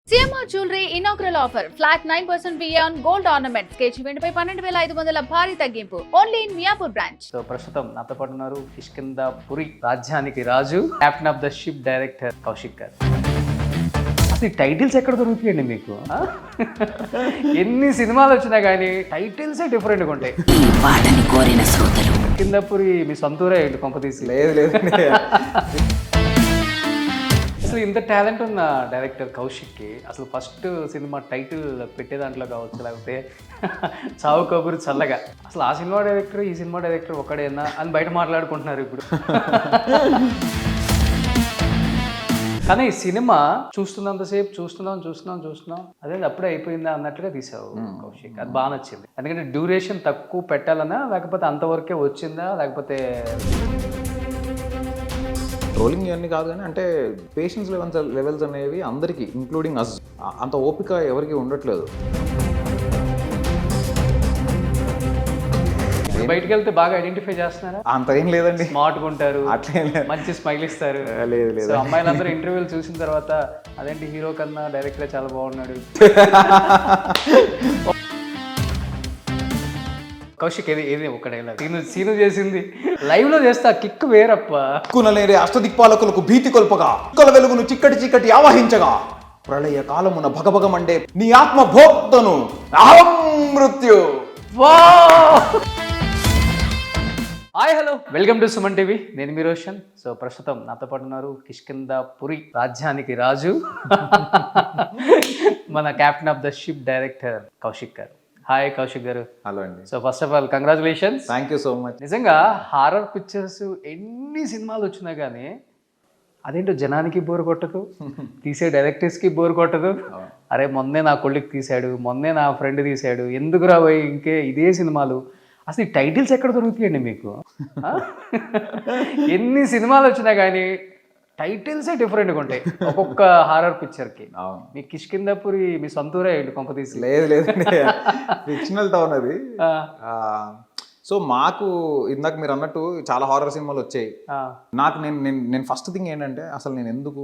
CMR jewellery inaugural offer flat 9% VA on gold ornaments KG వెండిపై 12,500 భారీ తగ్గింపు only in Miyapur branch. So ప్రస్తుతం నాతో పాటు ఉన్నారు కిష్కింధాపురి రాజ్యానికి రాజు, captain of the ship director Kaushik garu. అసలు ఈ టైటిల్స్ ఎక్కడ దొరుకుతాయండి మీకు? ఎన్ని సినిమాలు వచ్చినా కానీ టైటిల్సే డిఫరెంట్గా ఉంటాయి. కిష్కింధాపురి మీ సొంతూరే ఏంటి కొంపతీసి? లేదు అసలు ఇంత టాలెంట్ ఉన్న డైరెక్టర్ కౌశిక్కి అసలు ఫస్ట్ సినిమా టైటిల్ పెట్టే దాంట్లో కావచ్చు, లేకపోతే చావు కబురు చల్లగా, అసలు ఆ సినిమా డైరెక్టర్ ఈ సినిమా డైరెక్టర్ ఒకడేనా అని బయట మాట్లాడుకుంటున్నారు ఇప్పుడు. కానీ ఈ సినిమా చూస్తున్నంతసేపు చూస్తున్నాం అదే అప్పుడే అయిపోయిందా అన్నట్లుగా తీసావు కౌశిక్. అది బాగా నచ్చింది. ఎందుకంటే డ్యూరేషన్ తక్కువ పెట్టాలనా, లేకపోతే అంతవరకే వచ్చిందా, లేకపోతే ట్రోలింగ్ ఇవన్నీ కాదు కానీ అంటే పేషెన్స్ లెవెల్స్ అనేవి అందరికీ ఇంక్లూడింగ్ అస్ అంత ఓపిక ఎవరికి ఉండట్లేదు. బయటకు వెళ్తే బాగా ఐడెంటిఫై చేస్తున్నారా? అంత ఏం లేదండి, స్మార్ట్గా ఉంటారు, అట్లే మంచి స్మైల్ ఇస్తారు. లేదు సో అమ్మాయిలందరూ ఇంటర్వ్యూలు చూసిన తర్వాత అదేంటి హీరో కన్నా డైరెక్టర్ చాలా బాగున్నాడు. కౌశిక్ ఏది ఒక డైలాగ్ సీను చేసింది లైవ్ లో చేస్తా కిక్ వేరప్ప. కునలేని అష్టదిక్పాలకులకు భీతి కొల్పగా, కుల వెలుగును చిక్కటి ఆవహించగా, ప్రళయ కాలమున భగభగమండే నీ ఆత్మ భోక్తను అహం మృత్యు. Hi hello, welcome to Suman TV. నేను మీ రోషన్. సో ప్రస్తుతం నాతో పాటు ఉన్నారు కిష్కింధాపురి రాజ్యానికి రాజు, మన captain of the ship director Kaushik గారు. హాయ్ కౌశిక్ గారు. హలో అండి. So first of all congratulations. Thank you so much. నిజంగా హారర్ పిక్చర్స్ ఎన్ని సినిమాలు వచ్చినా కానీ అదేంటో జనానికి బోర్ కొట్టదు, తీసే డైరెక్టర్స్కి బోర్ కొట్టదు. అరే మొన్నే నా కొడుకు తీశాడు, మొన్నే నా ఫ్రెండ్ తీశాడు, ఎందుకు రాబోయి ఇంకే ఇదే సినిమాలు. అసలు ఈ టైటిల్స్ ఎక్కడ దొరుకుతాయండి మీకు? ఎన్ని సినిమాలు వచ్చినా కానీ టైటిల్సే డిఫరెంట్గా ఉంటాయి ఒక్కొక్క హారర్ పిక్చర్కి. మీ కిష్కింధాపురి మీ సొంతూరే ఏంటి కొంపతీసి? లేదండి, ఫిక్షనల్ టౌన్ అది. సో మాకు ఇందాక మీరు అన్నట్టు చాలా హారర్ సినిమాలు వచ్చాయి. నాకు నేను ఫస్ట్ థింగ్ ఏంటంటే అసలు నేను ఎందుకు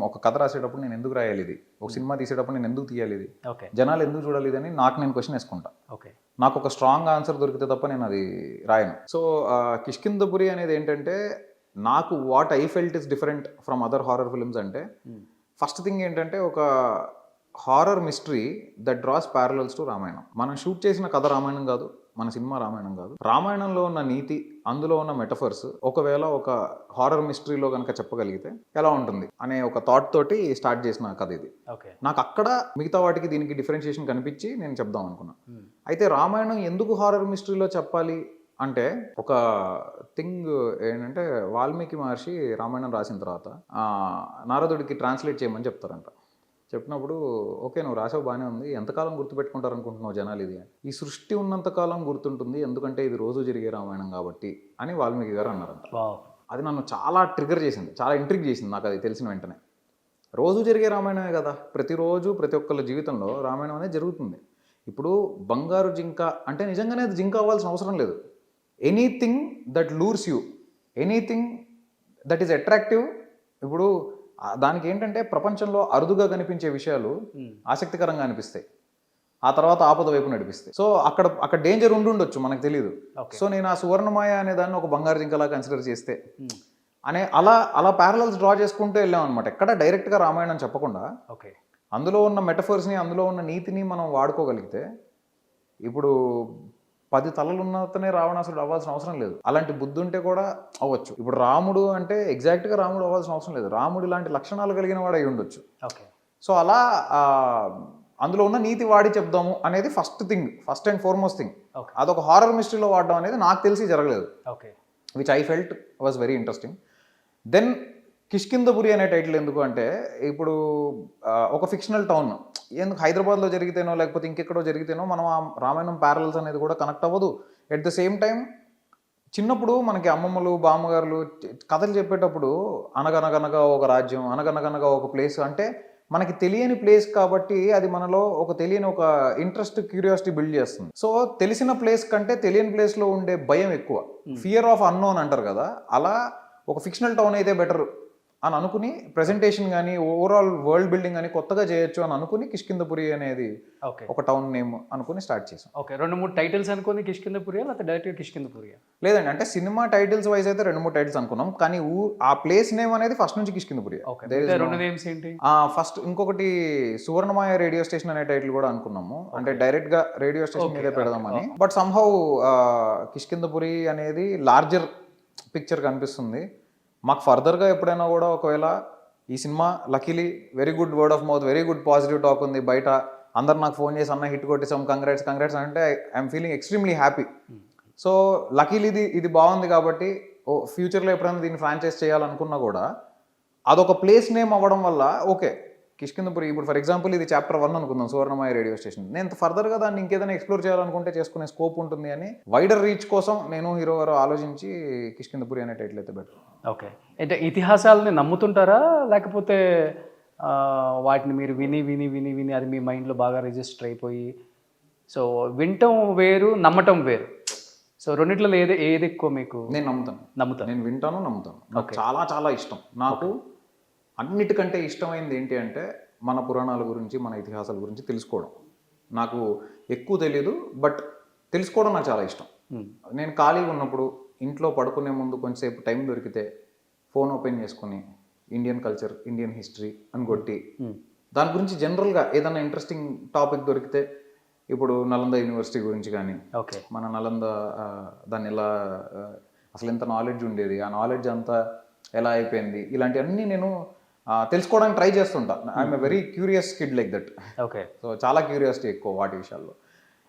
ఒక కథ రాసేటప్పుడు నేను ఎందుకు రాయాలి ఇది, ఒక సినిమా తీసేటప్పుడు నేను ఎందుకు తీయాలి ఇది, జనాలు ఎందుకు చూడాలి ఇది అని నేను క్వశ్చన్ వేసుకుంటా. నాకు ఒక స్ట్రాంగ్ ఆన్సర్ దొరికితే తప్ప నేను అది రాయను. సో కిష్కింధాపురి అనేది ఏంటంటే నాకు what I felt is different from other horror films అంటే ఫస్ట్ థింగ్ ఏంటంటే ఒక horror mystery that draws parallels to Ramayanam. మనం షూట్ చేసిన కథ రామాయణం కాదు, మన సినిమా రామాయణం కాదు. రామాయణంలో ఉన్న నీతి, అందులో ఉన్న మెటఫర్స్ ఒకవేళ ఒక హారర్ మిస్టరీలో కనుక చెప్పగలిగితే ఎలా ఉంటుంది అనే ఒక థాట్ తోటి స్టార్ట్ చేసిన కథ ఇది. నాకు అక్కడ మిగతా వాటికి దీనికి డిఫరెన్షియేషన్ కనిపించి నేను చెప్దాం అనుకున్నా. అయితే రామాయణం ఎందుకు హారర్ మిస్టరీలో చెప్పాలి అంటే ఒక థింగ్ ఏంటంటే వాల్మీకి మహర్షి రామాయణం రాసిన తర్వాత నారదుడికి ట్రాన్స్లేట్ చేయమని చెప్తారంట. చెప్పినప్పుడు ఓకే నువ్వు రాసావు బాగానే ఉంది, ఎంతకాలం గుర్తుపెట్టుకుంటారు అనుకుంటున్నావు జనాలు ఇది? ఈ సృష్టి ఉన్నంతకాలం గుర్తుంటుంది, ఎందుకంటే ఇది రోజు జరిగే రామాయణం కాబట్టి అని వాల్మీకి గారు అన్నారంట. అది నన్ను చాలా ట్రిగర్ చేసింది, చాలా ఇంట్రిగ్ చేసింది నాకు అది తెలిసిన వెంటనే. రోజు జరిగే రామాయణమే కదా, ప్రతిరోజు ప్రతి ఒక్కళ్ళ జీవితంలో రామాయణం అనేది జరుగుతుంది. ఇప్పుడు బంగారు జింక అంటే నిజంగానే అది జింక అవ్వాల్సిన అవసరం లేదు. Anything that lures you, anything that is attractive. ఇప్పుడు దానికి ఏంటంటే ప్రపంచంలో అరుదుగా కనిపించే విషయాలు ఆసక్తికరంగా అనిపిస్తాయి, ఆ తర్వాత ఆపద వైపు నడిపిస్తాయి. సో అక్కడ డేంజర్ ఉండుండొచ్చు, మనకు తెలియదు. సో నేను ఆ సువర్ణమాయ అనే దాన్ని ఒక బంగారు జింకలా కన్సిడర్ చేస్తే అనే అలా ప్యారలల్స్ డ్రా చేసుకుంటూ వెళ్ళాం అనమాట. ఎక్కడ డైరెక్ట్గా రామాయణం చెప్పకుండా అందులో ఉన్న మెటఫర్స్ని, అందులో ఉన్న నీతిని మనం వాడుకోగలిగితే ఇప్పుడు 10 తలలు ఉన్నతనే రావణాసురుడు అవ్వాల్సిన అవసరం లేదు. అలాంటి బుద్ధి ఉంటే కూడా అవ్వచ్చు. ఇప్పుడు రాముడు అంటే ఎగ్జాక్ట్గా రాముడు అవ్వాల్సిన అవసరం లేదు, రాముడు ఇలాంటి లక్షణాలు కలిగిన వాడు అయి ఉండొచ్చు. సో అలా అందులో ఉన్న నీతి వాడి చెప్దాము అనేది ఫస్ట్ అండ్ ఫార్మోస్ట్ థింగ్. అదొక హారర్ మిస్టరీలో వాడడం అనేది నాకు తెలిసి జరగలేదు, which I felt was very interesting. Then Kishkindhapuri అనే టైటిల్ ఎందుకు అంటే ఇప్పుడు ఒక ఫిక్షనల్ టౌన్ ఎందుకు హైదరాబాద్లో జరిగితేనో లేకపోతే ఇంకెక్కడో జరిగితేనో మనం ఆ రామాయణం ప్యారలల్స్ అనేది కూడా కనెక్ట్ అవ్వదు. ఎట్ ద సేమ్ టైం చిన్నప్పుడు మనకి అమ్మమ్మలు బామ్మగారులు కథలు చెప్పేటప్పుడు అనగనగనగా ఒక రాజ్యం, అనగనగనగా ఒక ప్లేస్ అంటే మనకి తెలియని ప్లేస్ కాబట్టి అది మనలో ఒక తెలియని ఒక ఇంట్రెస్ట్, క్యూరియాసిటీ బిల్డ్ చేస్తుంది. సో తెలిసిన ప్లేస్ కంటే తెలియని ప్లేస్లో ఉండే భయం ఎక్కువ, ఫియర్ ఆఫ్ అన్నోన్ అంటారు కదా, అలా ఒక ఫిక్షనల్ టౌన్ అయితే బెటర్ అని అనుకుని ప్రెజెంటేషన్ కానీ ఓవరాల్ వరల్డ్ బిల్డింగ్ అని కొత్తగా చేయొచ్చు అని అనుకుని కిష్కింధపురి అనేది ఓకే ఒక టౌన్ నేమ్ అనుకుని స్టార్ట్ చేసాం. ఓకే 2-3 టైటిల్స్ అనుకుని కిష్కింధపురియా లేకపోతే డైరెక్ట్గా కిష్కింధపురియా? లేదండి, అంటే సినిమా టైటిల్స్ వైజ్ అయితే 2-3 టైటిల్స్ అనుకున్నాం, కానీ ఆ ప్లేస్ నేమ్ అనేది ఫస్ట్ నుంచి కిష్కింధపురి. ఓకే 2 నేమ్స్ ఏంటి? ఫస్ట్ ఇంకొకటి సువర్ణమాయ రేడియో స్టేషన్ అనే టైటిల్ కూడా అనుకున్నాము, అంటే డైరెక్ట్ గా రేడియో స్టేషన్ మీదే పెడదామని. బట్ సమ్హౌ కిష్కింధపురి అనేది లార్జర్ పిక్చర్ కనిపిస్తుంది మాకు. ఫర్దర్గా ఎప్పుడైనా కూడా ఒకవేళ ఈ cinema luckily very good word of mouth, very good positive talk ఉంది బయట, అందరు నాకు ఫోన్ చేసి అన్న హిట్ కొట్టేసాం, కంగ్రాట్స్ అంటే I'm feeling extremely happy. So luckily ఇది బాగుంది కాబట్టి ఫ్యూచర్లో ఎప్పుడైనా దీన్ని ఫ్రాంచైజ్ చేయాలనుకున్నా కూడా అదొక ప్లేస్ నేమ్ అవ్వడం వల్ల ఓకే కిష్కింధపురి. ఇప్పుడు ఫర్ ఎగ్జాంపుల్ ఇది చాప్టర్ 1 అనుకుందాం, సువర్ణమాయ రేడియో స్టేషన్. నేను ఫర్దర్గా దాన్ని ఇంకేదైనా ఎక్స్ప్లోర్ చేయాలనుకుంటే చేసుకునే స్కోప్ ఉంటుంది అని వైడర్ రీచ్ కోసం నేను హీరో గారు ఆలోచించి కిష్కింధపురి అనే టైటిల్ అయితే పెట్టాను. ఓకే, అంటే ఇతిహాసాలని నమ్ముతుంటారా లేకపోతే వాటిని మీరు విని విని విని విని అది మీ మైండ్లో బాగా రిజిస్టర్ అయిపోయి, సో వినటం వేరు నమ్మటం వేరు, సో రెండిట్లో ఏది ఎక్కువ మీకు? నేను నమ్ముతాను, నేను వింటాను, నమ్ముతాను. నాకు చాలా చాలా ఇష్టం. నాకు అన్నిటికంటే ఇష్టమైంది ఏంటి అంటే మన పురాణాల గురించి, మన ఇతిహాసాల గురించి తెలుసుకోవడం. నాకు ఎక్కువ తెలియదు, బట్ తెలుసుకోవడం నాకు చాలా ఇష్టం. నేను ఖాళీగా ఉన్నప్పుడు ఇంట్లో పడుకునే ముందు కొంచెంసేపు టైం దొరికితే ఫోన్ ఓపెన్ చేసుకుని ఇండియన్ కల్చర్, ఇండియన్ హిస్టరీ అని కొట్టి దాని గురించి జనరల్గా ఏదైనా ఇంట్రెస్టింగ్ టాపిక్ దొరికితే, ఇప్పుడు నలంద యూనివర్సిటీ గురించి కానీ, మన నలంద దాన్ని ఎలా అసలు ఎంత నాలెడ్జ్ ఉండేది, ఆ నాలెడ్జ్ అంతా ఎలా అయిపోయింది, ఇలాంటివన్నీ నేను తెలుసుకోవడానికి ట్రై చేస్తుంటా. I'm a very curious kid like that. Okay, so చాలా క్యూరియాసిటీ ఎక్కువ వాటి విషయాల్లో,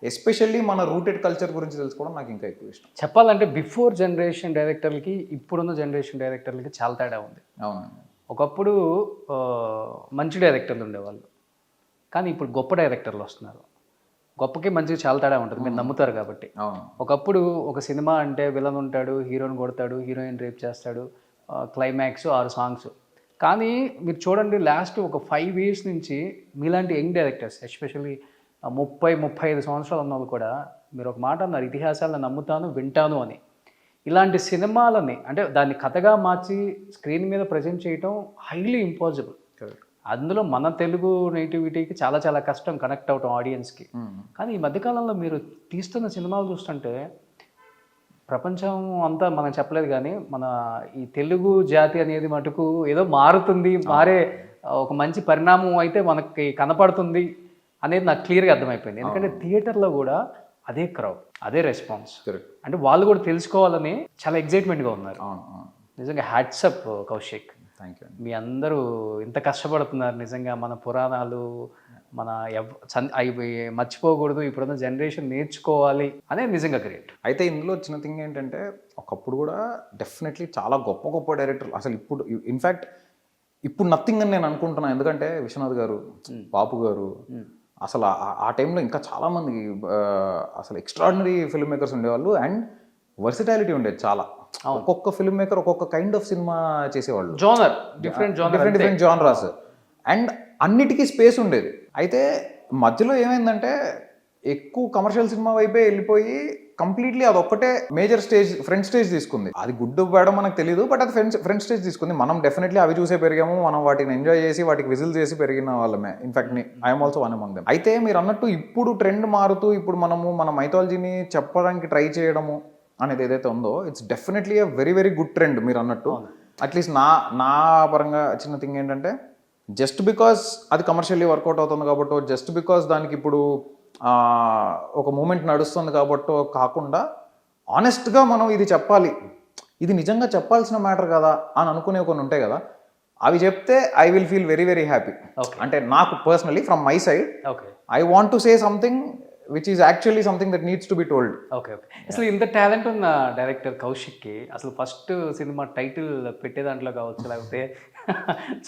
ఎస్పెషల్లీ మన రూటెడ్ కల్చర్ గురించి తెలుసుకోవడం నాకు ఇంకా ఎక్కువ ఇష్టం. చెప్పాలంటే బిఫోర్ జనరేషన్ డైరెక్టర్లకి ఇప్పుడున్న జనరేషన్ డైరెక్టర్లకి చాలా తేడా ఉంది. అవునండి, ఒకప్పుడు మంచి డైరెక్టర్లు ఉండేవాళ్ళు, కానీ ఇప్పుడు గొప్ప డైరెక్టర్లు వస్తున్నారు. గొప్పకి మంచిగా చాలా తేడా ఉంటుంది, మీరు నమ్ముతారు కాబట్టి. ఒకప్పుడు ఒక సినిమా అంటే విలన్ ఉంటాడు, హీరోని కొడతాడు, హీరోయిన్ రేప్ చేస్తాడు, క్లైమాక్స్ 6 సాంగ్స్. కానీ మీరు చూడండి లాస్ట్ ఒక 5 years నుంచి మీలాంటి యంగ్ డైరెక్టర్స్, ఎస్పెషల్లీ 30-35 సంవత్సరాలు ఉన్న వాళ్ళు కూడా మీరు ఒక మాట అన్నారు, ఇతిహాసాలను నమ్ముతాను, వింటాను అని. ఇలాంటి సినిమాలని అంటే దాన్ని కథగా మార్చి స్క్రీన్ మీద ప్రజెంట్ చేయటం హైలీ ఇంపాసిబుల్. అందులో మన తెలుగు నేటివిటీకి చాలా చాలా కష్టం కనెక్ట్ అవటం ఆడియన్స్కి. కానీ ఈ మధ్యకాలంలో మీరు తీస్తున్న సినిమాలు చూస్తుంటే ప్రపంచం అంతా మనం చెప్పలేదు, కానీ మన ఈ తెలుగు జాతి అనేది మటుకు ఏదో మారే ఒక మంచి పరిణామం అయితే మనకి కనపడుతుంది అనేది నాకు క్లియర్గా అర్థమైపోయింది. ఎందుకంటే థియేటర్లో కూడా అదే క్రౌడ్, అదే రెస్పాన్స్, అంటే వాళ్ళు కూడా తెలుసుకోవాలని చాలా ఎగ్జైట్మెంట్గా ఉన్నారు. నిజంగా హ్యాట్సప్ కౌశిక్, థ్యాంక్ యూ. మీ అందరూ ఇంత కష్టపడుతున్నారు నిజంగా. మన పురాణాలు మన అవి మర్చిపోకూడదు, ఇప్పుడున్న జనరేషన్ నేర్చుకోవాలి అనేది నిజంగా గ్రేట్. అయితే ఇందులో చిన్న థింగ్ ఏంటంటే ఒకప్పుడు కూడా డెఫినెట్లీ చాలా గొప్ప గొప్ప డైరెక్టర్లు, అసలు ఇప్పుడు ఇన్ఫ్యాక్ట్ ఇప్పుడు నథింగ్ అని నేను అనుకుంటున్నాను. ఎందుకంటే విశ్వనాథ్ గారు, బాపు గారు, అసలు ఆ టైంలో ఇంకా చాలామంది అసలు ఎక్స్ట్రాడినరీ ఫిల్మ్ మేకర్స్ ఉండేవాళ్ళు అండ్ వర్సిటాలిటీ ఉండేది చాలా. ఒక్కొక్క ఫిల్మ్ మేకర్ ఒక్కొక్క కైండ్ ఆఫ్ సినిమా చేసేవాళ్ళు, డిఫరెంట్ జానరాస్, అండ్ అన్నిటికీ స్పేస్ ఉండేది. అయితే మధ్యలో ఏమైందంటే ఎక్కువ కమర్షియల్ సినిమా వైపే వెళ్ళిపోయి కంప్లీట్లీ అదొక్కటే మేజర్ స్టేజ్, ఫ్రంట్ స్టేజ్ తీసుకుంది. అది గుడ్ వేయడం మనకు తెలియదు, బట్ అది ఫ్రంట్ స్టేజ్ తీసుకుంది. మనం డెఫినెట్లీ అవి చూసే పెరిగాము, మనం వాటిని ఎంజాయ్ చేసి వాటికి విజిల్ చేసి పెరిగిన వాళ్ళమే. In fact I'm also one among them. అయితే మీరు అన్నట్టు ఇప్పుడు ట్రెండ్ మారుతూ ఇప్పుడు మనము మన మైథాలజీని చెప్పడానికి ట్రై చేయడము అనేది ఏదైతే ఉందో, it's definitely a very very good trend మీరు అన్నట్టు. అట్లీస్ట్ నా పరంగా చిన్న థింగ్ ఏంటంటే, జస్ట్ బికాస్ అది కమర్షియల్లీ వర్కౌట్ అవుతుంది కాబట్టి, జస్ట్ బికాస్ దానికి ఇప్పుడు ఒక మూమెంట్ నడుస్తుంది కాబట్టి కాకుండా, ఆనెస్ట్గా మనం ఇది చెప్పాలి, ఇది నిజంగా చెప్పాల్సిన మ్యాటర్ కదా అని అనుకునే కొన్ని ఉంటాయి కదా, అవి చెప్తే I will feel very very happy. అంటే నాకు personally from my side I want to say something which is actually something that needs to be told. Okay. అసలు ఇంత టాలెంట్ ఉన్న డైరెక్టర్ కౌశిక్కి అసలు ఫస్ట్ సినిమా టైటిల్ పెట్టే దాంట్లో కావచ్చు, లేకపోతే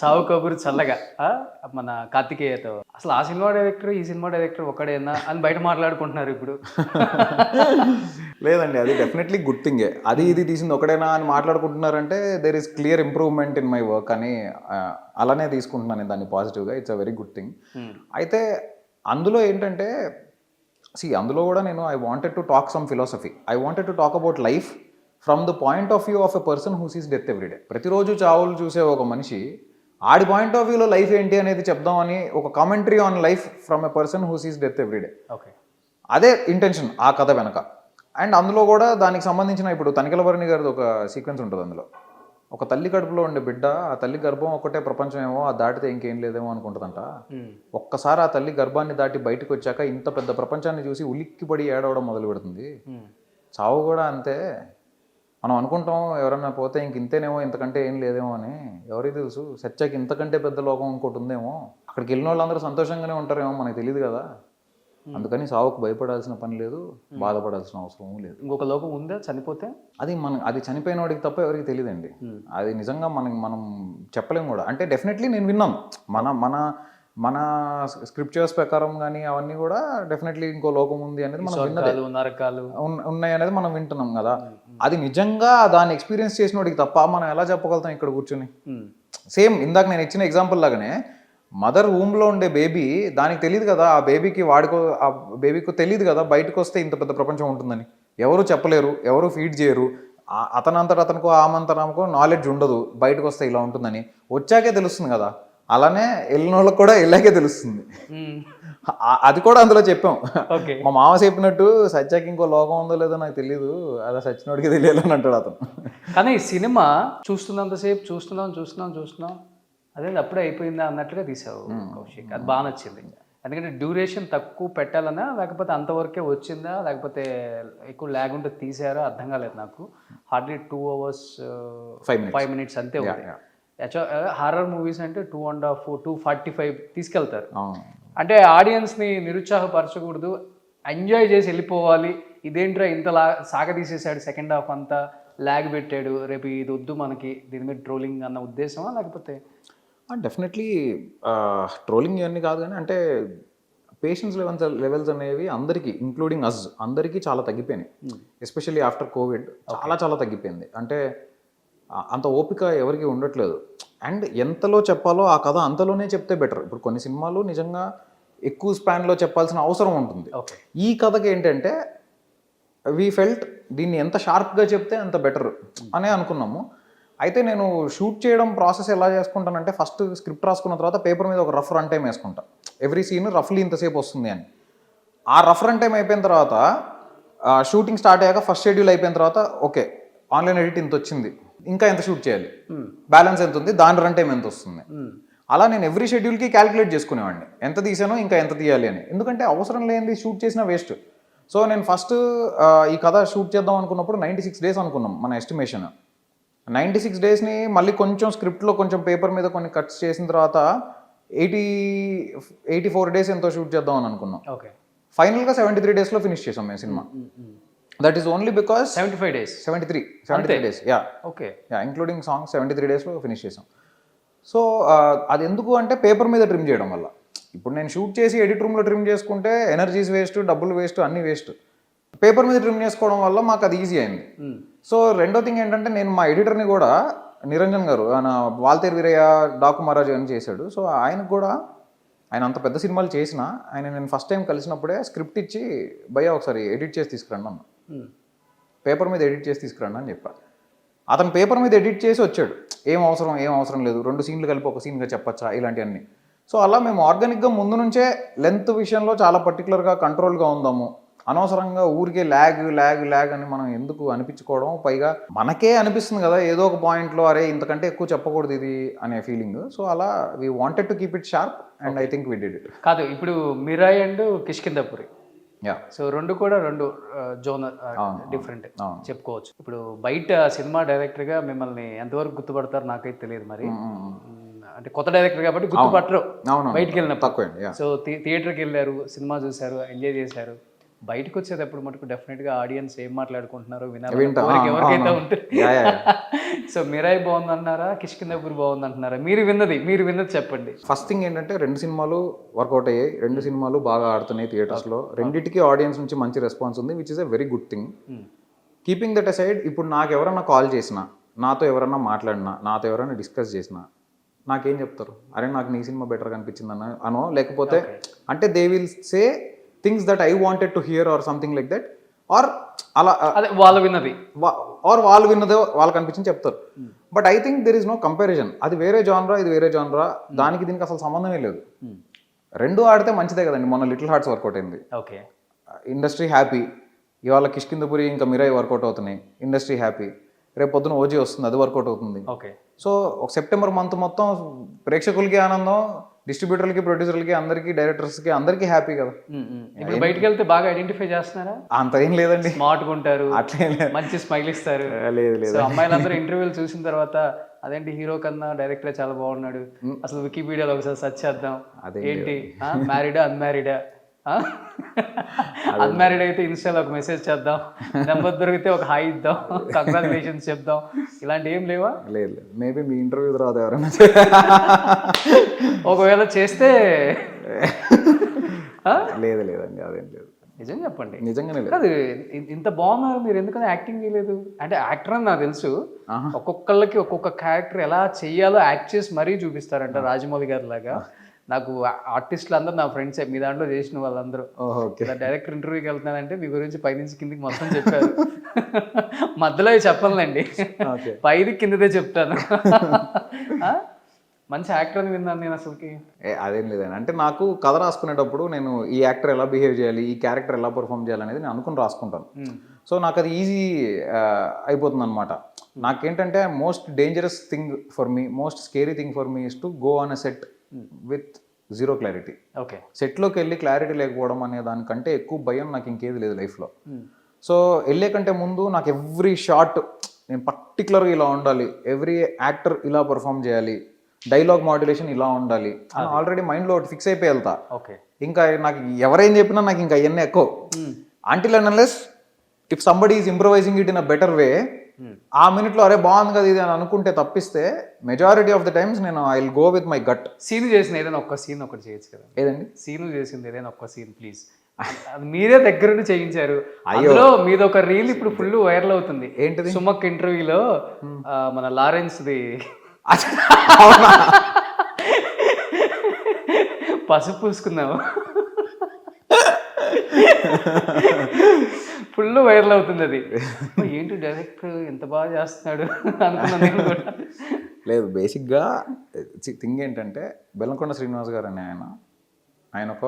చావు కబురు చల్లగా మన కార్తికేయతో, అసలు ఆ సినిమా డైరెక్టర్ ఈ సినిమా డైరెక్టర్ ఒకడేనా అని బయట మాట్లాడుకుంటున్నారు ఇప్పుడు. లేదండి, అది డెఫినెట్లీ గుడ్ థింగే. అది ఇది తీసింది ఒకడేనా అని మాట్లాడుకుంటున్నారంటే there is clear improvement in my work అని అలానే తీసుకుంటున్నాను దాన్ని పాజిటివ్గా. It's a very good thing. అయితే అందులో ఏంటంటే, అందులో కూడా నేను I wanted to talk some philosophy, I wanted to talk about life from the point of view of a person who sees death every day. ప్రతిరోజు చావులు చూసే ఒక మనిషి ఆడి పాయింట్ ఆఫ్ వ్యూలో లైఫ్ ఏంటి అనేది చెప్దామని ఒక commentary on life from a person who sees death everyday. Okay, అదే ఇంటెన్షన్ ఆ కథ వెనక. అండ్ అందులో కూడా దానికి సంబంధించిన ఇప్పుడు తనికెలభరణి గారిది ఒక సీక్వెన్స్ ఉంటుంది అందులో. ఒక తల్లి కడుపులో ఉండే బిడ్డ, ఆ తల్లి గర్భం ఒకటే ప్రపంచం ఏమో, ఆ దాటితే ఇంకేం లేదేమో అనుకుంటుందంట. ఒక్కసారి ఆ తల్లి గర్భాన్ని దాటి బయటకు వచ్చాక ఇంత పెద్ద ప్రపంచాన్ని చూసి ఉలిక్కిపడి ఏడవడం మొదలు పెడుతుంది. చావు కూడా అంతే. మనం అనుకుంటాం ఎవరన్నా పోతే ఇంక ఇంతేనేమో, ఇంతకంటే ఏం లేదేమో అని. ఎవరికి తెలుసు, సత్యాకి ఇంతకంటే పెద్ద లోకం ఇంకోటి ఉందేమో. అక్కడికి వెళ్ళిన వాళ్ళందరూ సంతోషంగానే ఉంటారేమో, మనకు తెలియదు కదా. అందుకని సావుకు భయపడాల్సిన పని లేదు, బాధపడాల్సిన అవసరం లేదు. ఇంకొక లోకం ఉందా చనిపోతే? అది చనిపోయిన వాడికి తప్ప ఎవరికి తెలియదండి. అది నిజంగా మనం చెప్పలేము కూడా. అంటే డెఫినెట్లీ నేను విన్నాను, మన స్క్రిప్చర్స్ ప్రకారం కానీ అవన్నీ కూడా డెఫినెట్లీ ఇంకో లోకం ఉంది అనేది మనం విన్నదే, నరకాలు ఉన్నాయి అనేది మనం వింటున్నాం కదా. అది నిజంగా దాన్ని ఎక్స్పీరియన్స్ చేసిన వాడికి తప్ప మనం ఎలా చెప్పగలుగుతాం ఇక్కడ కూర్చొని? సేమ్ ఇందాక నేను ఇచ్చిన ఎగ్జాంపుల్ లాగానే మదర్ వూమ్లో ఉండే బేబీ, దానికి తెలియదు కదా ఆ బేబీకి తెలియదు కదా బయటకు వస్తే ఇంత పెద్ద ప్రపంచం ఉంటుందని. ఎవరు చెప్పలేరు, ఎవరు ఫీడ్ చేయరు. అతనికో ఆమంతరామకో నాలెడ్జ్ ఉండదు బయటకు వస్తే ఇలా ఉంటుందని. వచ్చాకే తెలుస్తుంది కదా. అలానే వెళ్ళిన వాళ్ళకి కూడా వెళ్ళాకే తెలుస్తుంది. అది కూడా అందులో చెప్పాం. మా మామ చెప్పినట్టు సత్యాకి ఇంకో లోకం ఉందో లేదో నాకు తెలియదు, అలా సచ్చినోడికి తెలియాలని అంటాడు అతను. కానీ ఈ సినిమా చూస్తున్నంతసేపు చూస్తున్నాం అదే అప్పుడే అయిపోయిందా అన్నట్లుగా తీసావు కౌశిక్. అది బాగా నచ్చింది. ఎందుకంటే డ్యూరేషన్ తక్కువ పెట్టాలనా, లేకపోతే అంతవరకే వచ్చిందా, లేకపోతే ఎక్కువ ల్యాగ్ ఉంటే తీసారా అర్థం కాలేదు నాకు. హార్డ్లీ 2 hours 5 minutes అంతే ఉంది. హారర్ మూవీస్ అంటే 2.5 2:45 తీసుకెళ్తారు. అంటే ఆడియన్స్ని నిరుత్సాహపరచకూడదు, ఎంజాయ్ చేసి వెళ్ళిపోవాలి. ఇదేంట్రా ఇంత సాగదీసేసాడు, సెకండ్ హాఫ్ అంతా ల్యాగ్ పెట్టాడు, రేపు ఇది వద్దు మనకి, దీని మీద ట్రోలింగ్ అన్న ఉద్దేశమా లేకపోతే? డెఫినెట్లీ ట్రోలింగ్ ఇవన్నీ కాదు, కానీ అంటే పేషెన్స్ లెవెల్స్ అనేవి అందరికీ ఇంక్లూడింగ్ అస్ అందరికీ చాలా తగ్గిపోయినాయి. ఎస్పెషల్లీ ఆఫ్టర్ కోవిడ్ చాలా తగ్గిపోయింది. అంటే అంత ఓపిక ఎవరికి ఉండట్లేదు. అండ్ ఎంతలో చెప్పాలో ఆ కథ అంతలోనే చెప్తే బెటర్. ఇప్పుడు కొన్ని సినిమాలు నిజంగా ఎక్కువ స్పాన్లో చెప్పాల్సిన అవసరం ఉంటుంది. ఈ కథకి ఏంటంటే వీ ఫెల్ట్ దీన్ని ఎంత షార్ప్గా చెప్తే అంత బెటర్ అనే అనుకున్నాము. అయితే నేను షూట్ చేయడం ప్రాసెస్ ఎలా చేసుకుంటానంటే, ఫస్ట్ స్క్రిప్ట్ రాసుకున్న తర్వాత పేపర్ మీద ఒక రఫ్ రన్ టైం వేసుకుంటా. ఎవ్రీ సీన్ రఫ్లీ ఇంతసేపు వస్తుంది అని. ఆ రఫ్ రన్ టైం అయిపోయిన తర్వాత షూటింగ్ స్టార్ట్ అయ్యాక ఫస్ట్ షెడ్యూల్ అయిపోయిన తర్వాత ఓకే ఆన్లైన్ ఎడిట్ ఇంత వచ్చింది, ఇంకా ఎంత షూట్ చేయాలి, బ్యాలెన్స్ ఎంత ఉంది, దాని రన్ టైం ఎంత వస్తుంది, అలా నేను ఎవ్రీ షెడ్యూల్కి క్యాలిక్యులేట్ చేసుకునేవాడిని ఎంత తీసానో ఇంకా ఎంత తీయాలి అని. ఎందుకంటే అవసరం లేనిది షూట్ చేసిన వేస్ట్. సో నేను ఫస్ట్ ఈ కథ షూట్ చేద్దాం అనుకున్నప్పుడు 96 days అనుకున్నాం మన ఎస్టిమేషన్. 96 daysని మళ్ళీ కొంచెం స్క్రిప్ట్లో కొంచెం పేపర్ మీద కొన్ని కట్స్ చేసిన తర్వాత 84 days ఎంతో షూట్ చేద్దాం అని అనుకున్నాం. ఫైనల్గా 73 daysలో ఫినిష్ చేసాం మేము సినిమా. That is only because 73 days 73 days including songs 73 daysలో ఫినిష్ చేసాం. సో అది ఎందుకు అంటే పేపర్ మీద ట్రిమ్ చేయడం వల్ల. ఇప్పుడు నేను షూట్ చేసి ఎడిట్ రూమ్లో ట్రిమ్ చేసుకుంటే ఎనర్జీస్ వేస్ట్, డబ్బులు వేస్ట్, అన్నీ వేస్ట్. పేపర్ మీద ట్రిమ్ చేసుకోవడం వల్ల మాకు అది ఈజీ అయింది. సో రెండో థింగ్ ఏంటంటే, నేను మా ఎడిటర్ని కూడా నిరంజన్ గారు, ఆయన వాల్తేరు వీరయ్య, డాకు మహారాజు అని చేశాడు. సో ఆయనకు కూడా, ఆయన అంత పెద్ద సినిమాలు చేసిన ఆయన నేను ఫస్ట్ టైం కలిసినప్పుడే స్క్రిప్ట్ ఇచ్చి భయ్యా ఒకసారి ఎడిట్ చేసి తీసుకురండి అన్న, పేపర్ మీద ఎడిట్ చేసి తీసుకురండి అని చెప్పా. అతను పేపర్ మీద ఎడిట్ చేసి వచ్చాడు. ఏం అవసరం లేదు, 2 సీన్లు కలిపి ఒక సీన్గా చెప్పచ్చా, ఇలాంటివన్నీ. సో అలా మేము ఆర్గానిక్గా ముందు నుంచే లెంత్ విషయంలో చాలా పర్టికులర్గా కంట్రోల్గా ఉందాము. అనవసరంగా ఊరికే ల్యాగ్ అని మనం ఎందుకు అనిపించుకోవడం. పైగా మనకే అనిపిస్తుంది కదా ఏదో ఒక పాయింట్లో, అరే ఇంతకంటే ఎక్కువ చెప్పకూడదు ఇది అనే ఫీలింగ్. సో అలా we wanted to keep it sharp and I think we did it. కాదు, ఇప్పుడు మిరాయి అండ్ కిష్కింధపురి, సో రెండు జోనర్ డిఫరెంట్ చెప్పుకోవచ్చు. ఇప్పుడు బయట సినిమా డైరెక్టర్గా మిమ్మల్ని ఎంతవరకు గుర్తుపడతారు నాకైతే తెలియదు. మరి అంటే కొత్త డైరెక్టర్ కాబట్టి గుర్తుపట్టరు బయటికి వెళ్ళినప్పుడు. సో థియేటర్కి వెళ్ళారు, సినిమా చూశారు, ఎంజాయ్ చేశారు. బయటకు వచ్చేటప్పుడు మటుకు డెఫినెట్గా ఆడియన్స్ ఏం మాట్లాడుకుంటున్నారో వినాలి ఎవరికైతే ఉంటుంది. సో మిరాయి బాగుందన్నారా, కిష్కింధపురి బాగుందంటున్నారా? మీరు విన్నది చెప్పండి. ఫస్ట్ థింగ్ ఏంటంటే, 2 సినిమాలు వర్కౌట్ అయ్యాయి, 2 సినిమాలు బాగా ఆడుతున్నాయి థియేటర్స్లో. రెండింటికి ఆడియన్స్ నుంచి మంచి రెస్పాన్స్ ఉంది, which is a very good thing. Keeping that aside, ఇప్పుడు నాకు ఎవరన్నా కాల్ చేసినా, నాతో ఎవరన్నా మాట్లాడినా, నాతో ఎవరైనా డిస్కస్ చేసినా నాకేం చెప్తారు? అరే నాకు నీ సినిమా బెటర్ కనిపించింది అనో, లేకపోతే అంటే they will say things that I wanted to hear or something like that, or అలా అదే వాళ్ళు విన్నది. ఆర్ వాళ్ళు విన్నదో వాళ్ళకి అనిపించింది చెప్తారు. But I think there is no comparison. అది వేరే జానరా, ఇది వేరే జానరా, దానికి దీనికి అసలు సంబంధమే లేదు. రెండు ఆడితే మంచిదే కదండి. మొన్న లిటిల్ హార్ట్స్ వర్కౌట్ అయింది, ఓకే, ఇండస్ట్రీ హ్యాపీ. ఇవాళ కిష్కిందపురి ఇంకా మిరాయి వర్కౌట్ అవుతున్నాయి, ఇండస్ట్రీ హ్యాపీ. రేపు పొద్దున ఓజీ వస్తుంది, అది వర్కౌట్ అవుతుంది. ఓకే. సో ఒక సెప్టెంబర్ మంత్ మొత్తం ప్రేక్షకులకి ఆనందం, డిస్ట్రిబ్యూటర్లకి, ప్రొడ్యూసర్లకి, అందరికి, డైరెక్టర్స్కి అందరికీ హ్యాపీ కదా. ఇప్పుడు బయటకు వెళ్తే బాగా ఐడెంటిఫై చేస్తున్నారా? అంత ఏం లేదండి, స్మార్ట్గా ఉంటారు, అట్లే మంచి స్మైల్ ఇస్తారు. లేదు లేదు. సో అమ్మాయిలందరూ ఇంటర్వ్యూలు చూసిన తర్వాత అదేంటి హీరో కన్నా డైరెక్టర్ చాలా బాగున్నాడు, అసలు వికీపీడియాలో ఒకసారి సెర్చ్ చేద్దాం, ఏంటి మ్యారీడా అన్మ్యారీడా, అన్మ్యారీడ్ అయితే ఇన్స్టాలో ఒక మెసేజ్ చేద్దాం, నెంబర్ దొరికితే ఒక హాయ్ ఇద్దాం, కంగ్రాచులేషన్స్ చెప్దాం, ఇలాంటి ఏం లేవా? లేదు లేదు. మేబీ మీ ఇంటర్వ్యూ తర్వాత ఎవరైనా ఒకవేళ చేస్తే లేదు లేదండి, అదేం లేదు. నిజం చెప్పండి. నిజంగానే లేదు. కాదు, ఇంత బాగున్నారు మీరు, ఎందుకని యాక్టింగ్ చేయలేదు? అంటే యాక్టర్ అని నాకు తెలుసు, ఒక్కొక్కళ్ళకి ఒక్కొక్క క్యారెక్టర్ ఎలా చెయ్యాలో యాక్ట్ చేసి మరీ చూపిస్తారంట, రాజమౌళి గారి లాగా. నాకు ఆర్టిస్టులు అందరూ నా ఫ్రెండ్సే, మీ దాంట్లో చేసిన వాళ్ళందరూ. డైరెక్టర్ ఇంటర్వ్యూకి వెళ్తున్నానంటే మీ గురించి పైనుంచి కిందికి మొత్తం చెప్పారు. మధ్యలో చెప్పాలండి, పైది కిందదే చెప్తాను. మంచి యాక్టర్ అని విన్నాను నేను అసలుకి. అదేం లేదండి, అంటే నాకు కథ రాసుకునేటప్పుడు నేను ఈ యాక్టర్ ఎలా బిహేవ్ చేయాలి, ఈ క్యారెక్టర్ ఎలా పర్ఫామ్ చేయాలనేది నేను అనుకుని రాసుకుంటాను. సో నాకు అది ఈజీ అయిపోతుంది అనమాట. నాకేంటంటే most dangerous thing for me, most scary thing for me is to go on a set with zero clarity. Okay. సెట్లోకి వెళ్ళి క్లారిటీ లేకపోవడం అనే దానికంటే ఎక్కువ భయం నాకు ఇంకేది లేదు లైఫ్లో. సో వెళ్ళే కంటే ముందు నాకు ఎవ్రీ షాట్ నేను పర్టికులర్గా ఇలా ఉండాలి, ఎవ్రీ యాక్టర్ ఇలా పర్ఫామ్ చేయాలి, డైలాగ్ మాడ్యులేషన్ ఇలా ఉండాలి అని ఆల్రెడీ మైండ్లో ఒకటి ఫిక్స్ అయిపోయి వెళ్తా. ఓకే. ఇంకా నాకు ఎవరేం చెప్పినా నాకు ఇంకా అవన్నీ ఎక్కువ. Until and unless if somebody is improvising it in a better way, ఆ మినిట్లో అరే బాగుంది కదా ఇది అని అనుకుంటే తప్పిస్తే మెజారిటీ ఆఫ్ ద టైమ్స్ నేను I will go with my gut. Scene చేసిన ఏదైనా ఒక్క సీన్ ఒకటి చేయొచ్చు కదా. ఏదండి సీను చేసింది ఏదైనా ఒక్క సీన్ ప్లీజ్. అది మీరే దగ్గరుండి చేయించారు. అందులో మీద ఒక రీల్ ఇప్పుడు ఫుల్ వైరల్ అవుతుంది. ఏంటిది? సుమక్ ఇంటర్వ్యూలో మన లారెన్స్ ది పసుపు పూసుకున్నాము, ఫుల్ వైరల్ అవుతుంది అది. ఏంటి డైరెక్టర్ ఎంత బాగా చేస్తున్నాడు అనుకున్నాను నేను కూడా. లేదు, బేసిక్గా థింగ్ ఏంటంటే బెల్లంకొండ శ్రీనివాస్ గారు అని ఆయన ఒక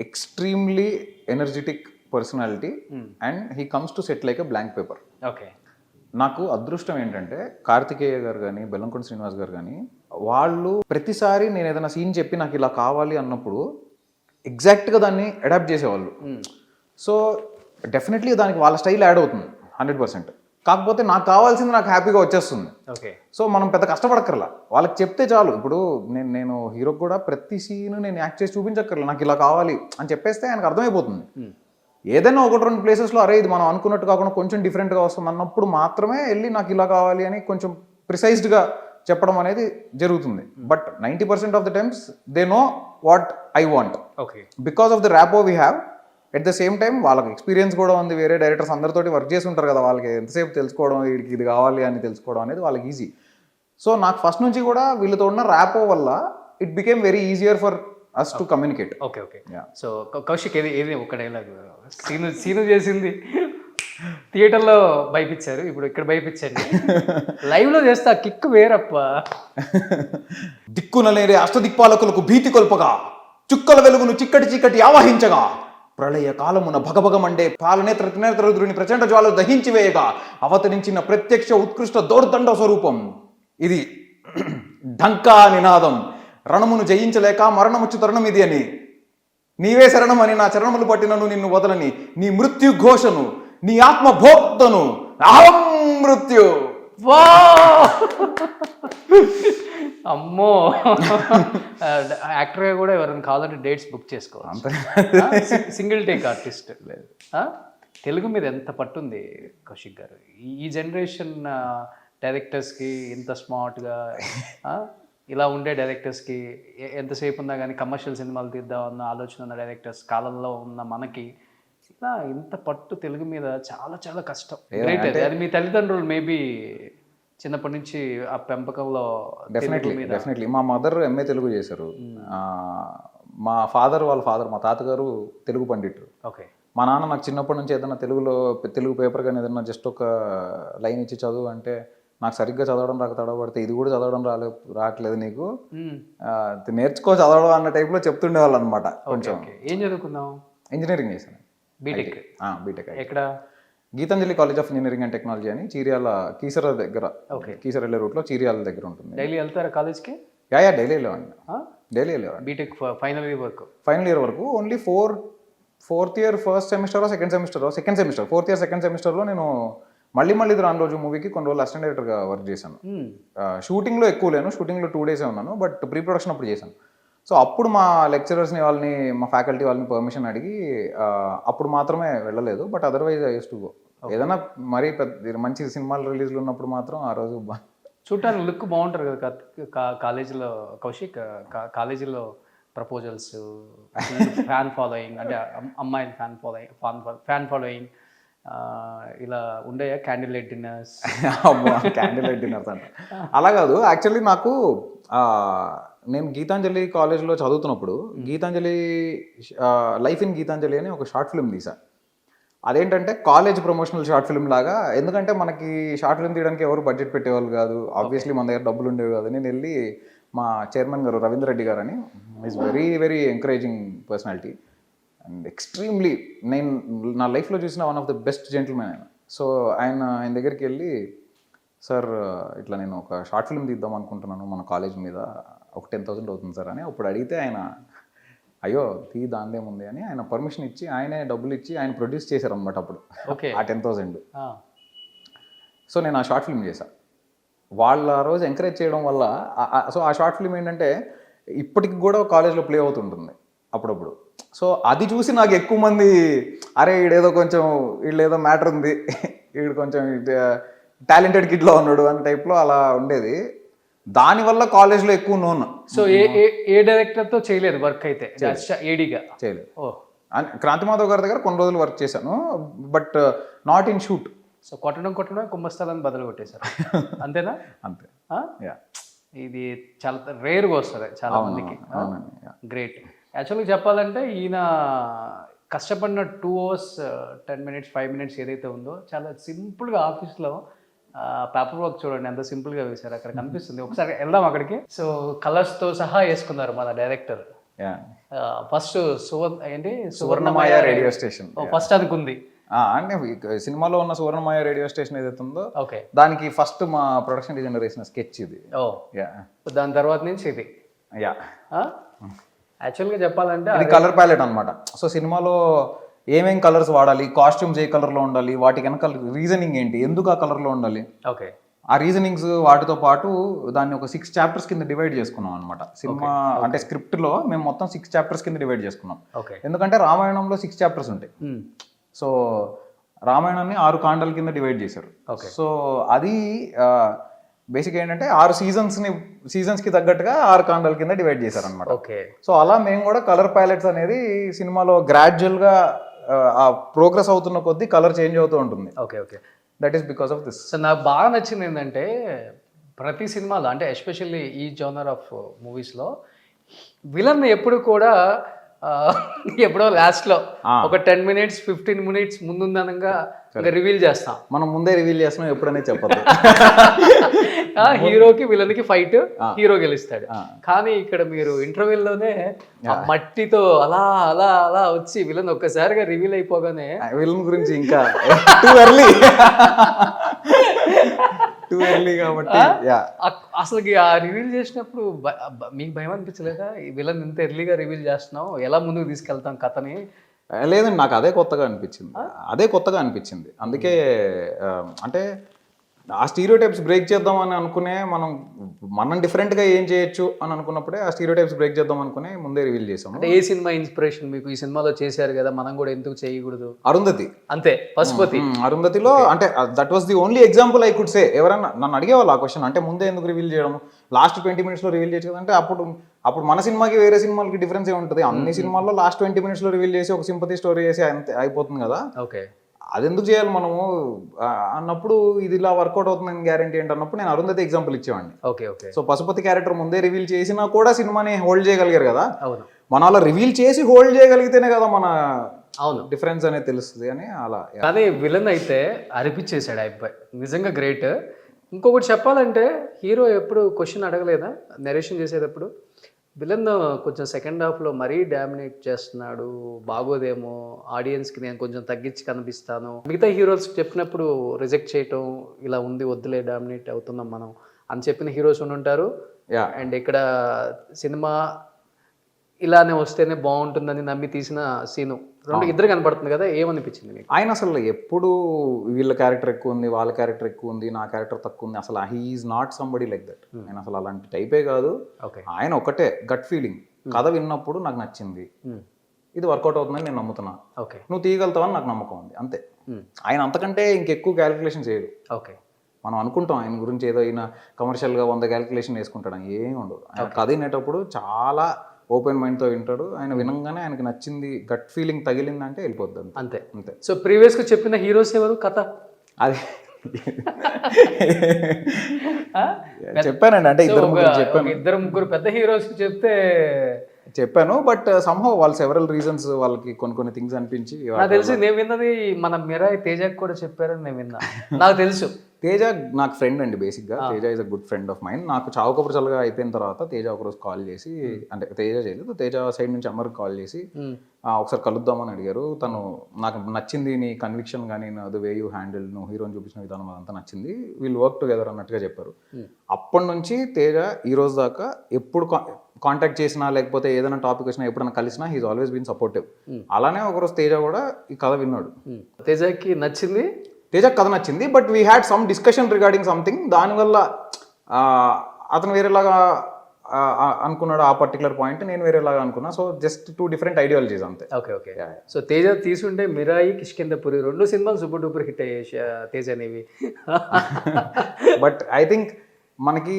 extremely energetic personality and he comes to set like a blank paper. Okay. నాకు అదృష్టం ఏంటంటే కార్తికేయ గారు కానీ బెల్లంకొండ శ్రీనివాస్ గారు కానీ వాళ్ళు ప్రతిసారి నేను ఏదైనా సీన్ చెప్పి నాకు ఇలా కావాలి అన్నప్పుడు ఎగ్జాక్ట్గా దాన్ని అడాప్ట్ చేసేవాళ్ళు. సో డెఫినెట్లీ దానికి వాళ్ళ స్టైల్ యాడ్ అవుతుంది 100%. కాకపోతే నాకు కావాల్సింది నాకు హ్యాపీగా వచ్చేస్తుంది. ఓకే. సో మనం పెద్ద కష్టపడక్కర్లా, వాళ్ళకి చెప్తే చాలు. ఇప్పుడు నేను హీరోకి కూడా ప్రతి సీన్ నేను యాక్ట్ చేసి చూపించక్కర్లా, నాకు ఇలా కావాలి అని చెప్పేస్తే ఆయనకు అర్థమైపోతుంది. ఏదైనా ఒకటి రెండు ప్లేసెస్లో అరే ఇది మనం అనుకున్నట్టు కాకుండా కొంచెం డిఫరెంట్గా వస్తుంది అన్నప్పుడు మాత్రమే వెళ్ళి నాకు ఇలా కావాలి అని కొంచెం ప్రిసైజ్డ్గా చెప్పడం అనేది జరుగుతుంది. But 90% of the times they know what I want. Okay. Because of the rapport we have. At the same time వాళ్ళకి ఎక్స్పీరియన్స్ కూడా ఉంది, వేరే డైరెక్టర్స్ అందరితోటి వర్క్ చేసి ఉంటారు కదా, వాళ్ళకి ఎంతసేపు తెలుసుకోవడం వీడికి ఇది కావాలి అని తెలుసుకోవడం అనేది వాళ్ళకి ఈజీ. సో నాకు ఫస్ట్ నుంచి కూడా వీళ్ళతో ఉన్న ర్యాపో వల్ల it became very easier for us to communicate. Okay. Okay. So Kaushik ఏది ఒక డైలాగ్ సీను చేసింది థియేటర్లో భయపించారు, ఇప్పుడు ఇక్కడ భయపించండి, లైవ్లో చేస్తే ఆ కిక్ వేరప్ప. దిక్కునలేని అష్టదిక్పాలకులకు భీతి కొల్పగా, చుక్కల వెలుగును చిక్కటి చీకటి ఆవహించగా, ప్రళయ కాలమున భగభగమండే పాలనేత్ర త్రినేత్రుని ప్రచండ జ్వాలు దహించి వేయగా అవతరించిన ప్రత్యక్ష ఉత్కృష్ట దౌర్దండ స్వరూపం ఇది. ఢంకా నినాదం, రణమును జయించలేక మరణముచ్చు తరుణం ఇది అని, నీవే శరణమని నా చరణములు పట్టినను నిన్ను వదలని, నీ మృత్యు ఘోషను, నీ ఆత్మభోక్తను, అహం మృత్యు. అమ్మో, యాక్టర్గా కూడా ఎవరైనా కావాలంటే డేట్స్ బుక్ చేసుకోవాలి. Single take artist. తెలుగు మీద ఎంత పట్టుంది కౌశిక్ గారు. ఈ జనరేషన్ డైరెక్టర్స్కి ఇంత స్మార్ట్గా ఇలా ఉండే డైరెక్టర్స్కి ఎంతసేపు ఉన్నా కానీ కమర్షియల్ సినిమాలు తీద్దామన్న ఆలోచన ఉన్న డైరెక్టర్స్ కాలంలో ఉన్న మనకి ఇలా ఇంత పట్టు తెలుగు మీద చాలా చాలా కష్టం. గ్రేట్. అది మీ తల్లిదండ్రులు మేబీ చిన్నప్పటి నుంచి ఆ పెంపకంలో. డెఫినెట్లీ మా మదర్ ఎంఏ తెలుగు చేశారు, మా ఫాదర్ మా తాతగారు తెలుగు పండితుడు. ఓకే. మా నాన్న నాకు చిన్నప్పటి నుంచి ఏదైనా తెలుగు పేపర్ కానీ ఏదైనా జస్ట్ ఒక లైన్ ఇచ్చి చదువు అంటే నాకు సరిగ్గా చదవడం రాక తడబడితే ఇది కూడా చదవడం రావట్లేదు నీకు, నేర్చుకో చదవడం అన్న టైప్లో చెప్తుండేవాళ్ళు అనమాట. కొంచెం ఏం చదువుకున్నావు? ఇంజనీరింగ్ చేశాను. బీటెక్. బీటెక్ ఎక్కడ? Geethanjali College of Engineering and Technology అని చీర్యాల కీసర దగ్గర, కీసర వెళ్ళే రూట్లో చీర్యాల దగ్గర ఉంటుంది. డైలీ వెళ్తారా కాలేజ్కి? డైలీ వెళ్ళేవాడిని. డైలీ వెళ్ళేవాడిని. బీటెక్ ఫైనల్ ఇయర్ వరకు only fourth year first semester second semester fourth year second సెమిస్టర్లో నేను మళ్ళీ రాను రోజు మూవీకి కొన్ని రోజులు అసిస్టెంట్ డైరెక్టర్గా వర్క్ చేశాను. షూటింగ్లో ఎక్కువ లేను, షూటింగ్లో 2 days ఉన్నాను, బట్ ప్రీ ప్రొడక్షన్ అప్పుడు చేశాను. సో అప్పుడు మా లెక్చరర్స్ని వాళ్ళని, మా ఫ్యాకల్టీ వాళ్ళని పర్మిషన్ అడిగి అప్పుడు మాత్రమే వెళ్ళలేదు. But otherwise I use to go. ఏదైనా మరీ పెద్ద మంచి సినిమాలు రిలీజ్లు ఉన్నప్పుడు మాత్రం ఆ రోజు చూడటానికి లుక్ బాగుంటారు కదా కాలేజీలో. కౌశిక్ కాలేజీలో ప్రపోజల్స్, ఫ్యాన్ ఫాలోయింగ్, అంటే అమ్మాయిల ఫ్యాన్ ఫాలోయింగ్ ఇలా ఉండేయా? Candle light dinners? Candle light dinners అంట అలా కాదు. యాక్చువల్లీ నాకు నేను గీతాంజలి కాలేజ్లో చదువుతున్నప్పుడు గీతాంజలి లైఫ్ ఇన్ గీతాంజలి అని ఒక షార్ట్ ఫిల్మ్ తీసా. అదేంటంటే కాలేజ్ ప్రమోషనల్ షార్ట్ ఫిల్మ్ లాగా. ఎందుకంటే మనకి షార్ట్ ఫిల్మ్ తీయడానికి ఎవరు బడ్జెట్ పెట్టేవాళ్ళు కాదు, ఆబ్వియస్లీ మన దగ్గర డబ్బులు ఉండేవి కాదు. నేను వెళ్ళి మా చైర్మన్ గారు రవీంద్ర రెడ్డి గారు అని, is very encouraging personality and extremely, నేను నా లైఫ్లో చూసిన one of the best gentlemen ఆయన. సో ఆయన దగ్గరికి వెళ్ళి, సార్ ఇట్లా నేను ఒక షార్ట్ ఫిల్మ్ తీద్దాం అనుకుంటున్నాను మన కాలేజ్ మీద, ఒక 10,000 అవుతుంది సార్ అని అప్పుడు అడిగితే ఆయన, అయ్యో దాందేముంది అని ఆయన పర్మిషన్ ఇచ్చి, ఆయనే డబ్బులు ఇచ్చి ఆయన ప్రొడ్యూస్ చేశారు అనమాట అప్పుడు ఆ 10,000. సో నేను ఆ షార్ట్ ఫిల్మ్ చేశాను. వాళ్ళ ఆ రోజు ఎంకరేజ్ చేయడం వల్ల, సో ఆ షార్ట్ ఫిల్మ్ ఏంటంటే ఇప్పటికి కూడా కాలేజ్లో ప్లే అవుతుంటుంది అప్పుడప్పుడు. సో అది చూసి నాకు ఎక్కువ మంది, అరే వీళ్ళేదో మ్యాటర్ ఉంది, వీడు కొంచెం టాలెంటెడ్ కిడ్లో ఉన్నాడు అనే టైప్లో అలా ఉండేది. దానివల్ల కాలేజ్లో ఎక్కువ నోన్. సో ఏ డైరెక్టర్తో చేయలేదు వర్క్? అయితే ఏడీగా చేయలేదు. క్రాంతిమాధవ్ గారి దగ్గర కొన్ని రోజులు వర్క్ చేశాను, but not in shoot. So కొట్టడం కుంభస్థలాన్ని బదులు కొట్టేశారు అంతేనా? అంతే. ఇది చాలా రేర్గా వస్తుంది చాలా మందికి. గ్రేట్. యాక్చువల్గా చెప్పాలంటే ఈయన కష్టపడిన 2 hours 10 minutes 5 minutes ఏదైతే ఉందో చాలా సింపుల్గా ఆఫీస్లో పేపర్ వర్క్ చూడండి ఎంత సింపుల్గా వేశారు, అక్కడ కనిపిస్తుంది. ఒకసారి వెళ్దాం అక్కడికి. సో కలర్స్తో సహా వేసుకున్నారు మన director. First Suvarnamaya radio station first అనుకుంది. అంటే సినిమాలో ఉన్న సువర్ణమాయ రేడియో స్టేషన్ ఏదైతే ఉందో దానికి ఫస్ట్ మా ప్రొడక్షన్ డిజైనర్ వేసిన స్కెచ్ ఇది. దాని తర్వాత నుంచి ఇది. యాక్చువల్గా చెప్పాలంటే ఇది కలర్ ప్యాలెట్ అనమాట. సో సినిమాలో ఏమేం కలర్స్ వాడాలి, కాస్ట్యూమ్స్ ఏ కలర్లో ఉండాలి, వాటికి వెనక రీజనింగ్ ఏంటి, ఎందుకు ఆ కలర్లో ఉండాలి, ఆ రీజనింగ్స్ వాటితో పాటు దాన్ని ఒక 6 chapters కింద డివైడ్ చేసుకున్నాం అనమాట. సినిమా అంటే స్క్రిప్ట్లో మేము మొత్తం 6 chapters కింద డివైడ్ చేసుకున్నాం. ఎందుకంటే రామాయణంలో 6 chapters ఉంటాయి. సో రామాయణాన్ని 6 కాండల కింద డివైడ్ చేశారు. సో అది బేసిక్ ఏంటంటే 6 సీజన్స్కి తగ్గట్టుగా 6 కాండల కింద డివైడ్ చేశారు అనమాట. సో అలా మేము కూడా కలర్ ప్యాలెట్స్ అనేది సినిమాలో గ్రాడ్యువల్గా ఆ ప్రోగ్రెస్ అవుతున్న కొద్దీ కలర్ చేంజ్ అవుతూ ఉంటుంది. That is because of this. So నాకు బాగా నచ్చింది ఏంటంటే ప్రతి సినిమాలో, అంటే ఎస్పెషల్లీ ఈ జోనర్ ఆఫ్ మూవీస్లో విలన్ ఎప్పుడు కూడా ఎప్పుడో లాస్ట్లో ఒక 10 minutes 15 minutes ముందుందనంగా రివీల్ చేస్తాం. మనం ముందే రివీల్ చేస్తున్నాం, ఎప్పుడనే చెప్పదు. హీరోకి విలన్కి ఫైట్, హీరో గెలుస్తాడు. కానీ ఇక్కడ మీరు ఇంటర్వ్యూలోనే మట్టితో అలా అలా అలా వచ్చి విలన్ ఒక్కసారిగా రివీల్ అయిపోగానే విలన్ గురించి ఇంకా టూ ఎర్లీ కాబట్టి అసలు ఆ రివీల్ చేసినప్పుడు మీకు భయం అనిపించలేదా? ఈ విలన్ ఇంత ఎర్లీగా రివీల్ చేస్తున్నాం, ఎలా ముందుకు తీసుకెళ్తాం కథని? లేదండి, నాకు అదే కొత్తగా అనిపించింది. అందుకే అంటే ఆ స్టీరియోటైప్స్ బ్రేక్ చేద్దామని అనుకునే మనం డిఫరెంట్గా ఏం చేయొచ్చు అని అనుకున్నప్పుడే ఆ స్టీరియోటైప్స్ బ్రేక్ చేద్దాం అనుకునే ముందే రివీల్ చేసాం. అంటే ఏ సినిమా ఇన్స్పిరేషన్ మీకు? ఈ సినిమాలో చేశారు కదా, మనం కూడా ఎందుకు చేయకూడదు? అరుంధతి. అంతే, పశుపతి. అరుంధతిలో అంటే that was the only example I could say. ఎవరన్నా నన్ను అడిగేవాళ్ళు ఆ క్వశ్చన్, అంటే ముందే ఎందుకు రివీల్ చేయడం, లాస్ట్ 20 minutesలో రివీల్ చేయొచ్చు కదా అంటే అప్పుడు మన సినిమాకి వేరే సినిమాలకి డిఫరెన్స్ ఏముంటుంది? అన్ని సినిమాల్లో లాస్ట్ 20 minutesలో రివీల్ చేసి ఒక సింపతి స్టోరీ చేసి అయిపోతుంది కదా. అది ఎందుకు చేయాలి మనము అన్నప్పుడు, ఇది ఇలా వర్కౌట్ అవుతుందని గ్యారంటీ ఏంటి అన్నప్పుడు నేను అరుంధతి ఎగ్జాంపుల్ ఇచ్చేవాడిని. సో పశుపతి క్యారెక్టర్ ముందే రివీల్ చేసినా కూడా సినిమాని హోల్డ్ చేయగలిగారు కదా. మన అలా రివీల్ చేసి హోల్డ్ చేయగలిగితేనే కదా మన అవును. డిఫరెన్స్ అనేది తెలుస్తుంది అని అలా. కానీ విలన్ అయితే అనిపించేశాడు ఆ అబ్బాయి, నిజంగా గ్రేట్. ఇంకొకటి చెప్పాలంటే హీరో ఎప్పుడు క్వశ్చన్ అడగలేదా నెరేషన్ చేసేటప్పుడు, విలన్ కొంచెం సెకండ్ హాఫ్లో మరీ డామినేట్ చేస్తున్నాడు, బాగోదేమో, ఆడియన్స్కి నేను కొంచెం తగ్గించి కనిపిస్తాను, మిగతా హీరోస్ చెప్పినప్పుడు రిజెక్ట్ చేయటం, ఇలా ఉంది వద్దులే డామినేట్ అవుతున్నాం మనం అని చెప్పిన హీరోస్ ఉంటారు. అండ్ ఇక్కడ సినిమా ఇలానే వస్తేనే బాగుంటుందని నమ్మి తీసిన సీను ఇద్దరు కనపడుతుంది కదా, ఏమనిపించింది మీకు? ఆయన అసలు ఎప్పుడు వీళ్ళ క్యారెక్టర్ ఎక్కువ ఉంది, వాళ్ళ క్యారెక్టర్ ఎక్కువ ఉంది, నా క్యారెక్టర్ తక్కువ ఉంది, అసలు he is not somebody like that. ఆయన అసలు అలాంటి టైపే కాదు. ఆయన ఒకటే గట్ ఫీలింగ్, కథ విన్నప్పుడు నాకు నచ్చింది, ఇది వర్కౌట్ అవుతుందని నేను నమ్ముతున్నా, నువ్వు తీయగలుగుతావని నాకు నమ్మకం ఉంది, అంతే. ఆయన అంతకంటే ఇంకెక్కువ క్యాలిక్యులేషన్ చేయడు. మనం అనుకుంటాం ఆయన గురించి ఏదో ఈయన కమర్షియల్గా 100 క్యాలిక్యులేషన్ వేసుకుంటాడు, ఏమి ఉండదు. ఆయన కథ వినేటప్పుడు చాలా ఓపెన్ మైండ్తో వింటాడు. ఆయన వినంగానే ఆయనకి నచ్చింది, గట్ ఫీలింగ్ తగిలిందంటే వెళ్ళిపోద్ది, అంతే అంతే. సో ప్రీవియస్గా చెప్పిన హీరోస్ ఎవరు కథ? అది చెప్పానండి, అంటే ఇద్దరు ముగ్గురు పెద్ద హీరోస్కి చెప్తే చెప్పాను, బట్ సమ్హౌ వాళ్ళు సెవరల్ రీజన్స్, వాళ్ళకి కొన్ని థింగ్స్ అనిపించి. నాకు తెలిసి నేను విన్నది మన మిరాయ్ తేజకి కూడా చెప్పారని నేను విన్నా, నాకు తెలుసు. తేజ నాకు ఫ్రెండ్ అండి బేసిక్గా, Teja is a good friend of mind. నాకు చావు కబురు చల్లగా అయిపోయిన తర్వాత తేజ ఒకరోజు కాల్ చేసి, అంటే తేజ చేయలేదు, తేజ సైడ్ నుంచి అమ్మకి కాల్ చేసి ఒకసారి కలుద్దామని అడిగారు. తను నాకు నచ్చింది నీ కన్విక్షన్ కానీ ద వే యూ హ్యాండిల్, నువ్వు హీరోని చూపించిన విధానం అదంతా నచ్చింది, వీళ్ళు వర్క్ టుగెదర్ అన్నట్టుగా చెప్పారు. అప్పటి నుంచి తేజ ఈ రోజు దాకా ఎప్పుడు కాంటాక్ట్ చేసినా లేకపోతే ఏదైనా టాపిక్ వచ్చినా ఎప్పుడైనా కలిసినా హీస్ ఆల్వేస్ బీన్ సపోర్టివ్. అలానే ఒకరోజు తేజ కూడా ఈ కథ విన్నాడు, తేజకి నచ్చింది, తేజ కథ నచ్చింది, but we had some discussion regarding something. దానివల్ల అతను వేరేలాగా అనుకున్నాడు ఆ పర్టికులర్ పాయింట్, నేను వేరేలాగా అనుకున్నా. సో జస్ట్ 2 డిఫరెంట్ ఐడియాలజీస్ అంతే. ఓకే. సో తేజ తీసుంటే మిరాయి, కిష్కింధపురి 2 సినిమాలు సూపర్ డూపర్ హిట్ అయ్యాయి తేజ అనేవి. బట్ ఐ థింక్ మనకి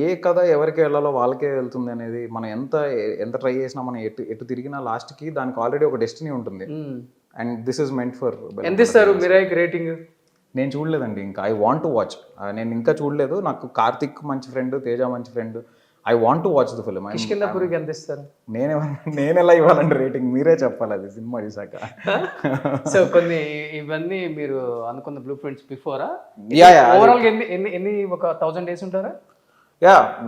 ఏ కథ ఎవరికి వెళ్ళాలో వాళ్ళకే వెళ్తుంది అనేది, మనం ఎంత ట్రై చేసినా మనం ఎటు తిరిగినా లాస్ట్కి దానికి ఆల్రెడీ ఒక డెస్టినీ ఉంటుంది. And this is meant for. ఎంత ఇస్తారు మిరాయికి రేటింగ్? నేను చూడలేదండి ఇంకా, ఐ వాంట్ టు వాచ్. నేను ఇంకా చూడలేదు. నాకు కార్తిక్ మంచి ఫ్రెండ్, తేజ మంచి friend, I want to watch the film. కిష్కింధపురికి ఎంత ఇస్తారు? నేను ఎలా ఇవ్వాలంటే రేటింగ్ మీరే చెప్పాలి, అది సినిమా చూసాక. సో కొన్ని ఇవన్నీ మీరు అనుకున్న బ్లూ ప్రింట్స్ బిఫోరా? ఓవరాల్ ఎన్ని ఒక 1000 డేస్ ఉంటారా?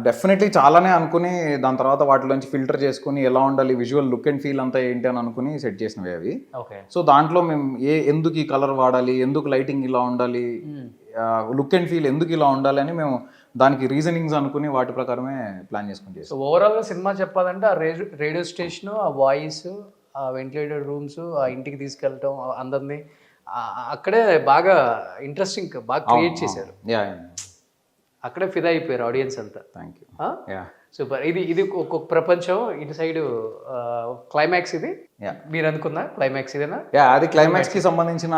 డెఫినెట్లీ చాలానే అనుకుని దాని తర్వాత వాటిలోంచి ఫిల్టర్ చేసుకుని ఎలా ఉండాలి, విజువల్ లుక్ అండ్ ఫీల్ అంతా ఏంటి అని అనుకుని సెట్ చేసినవి అవి. సో దాంట్లో మేము ఎందుకు ఈ కలర్ వాడాలి, ఎందుకు లైటింగ్ ఇలా ఉండాలి, లుక్ అండ్ ఫీల్ ఎందుకు ఇలా ఉండాలి అని మేము దానికి రీజనింగ్స్ అనుకుని వాటి ప్రకారమే ప్లాన్ చేసుకుని చేస్తాం. సో ఓవరాల్గా సినిమా చెప్పాలంటే ఆ రేడియో స్టేషన్, ఆ వాయిస్, ఆ వెంటిలేటెడ్ రూమ్స్, ఆ ఇంటికి తీసుకెళ్ళటం అందరినీ, అక్కడే బాగా ఇంట్రెస్టింగ్ బాగా క్రియేట్ చేశారు. అక్కడే ఫిదా అయిపోయారు ఆడియన్స్ అంతా. Thank you. సూపర్. ఇది ఒక్కొక్క ప్రపంచం, ఇటు సైడ్ క్లైమాక్స్. ఇది మీరు అనుకున్న క్లైమాక్స్ ఇదేనా? అది క్లైమాక్స్కి సంబంధించిన,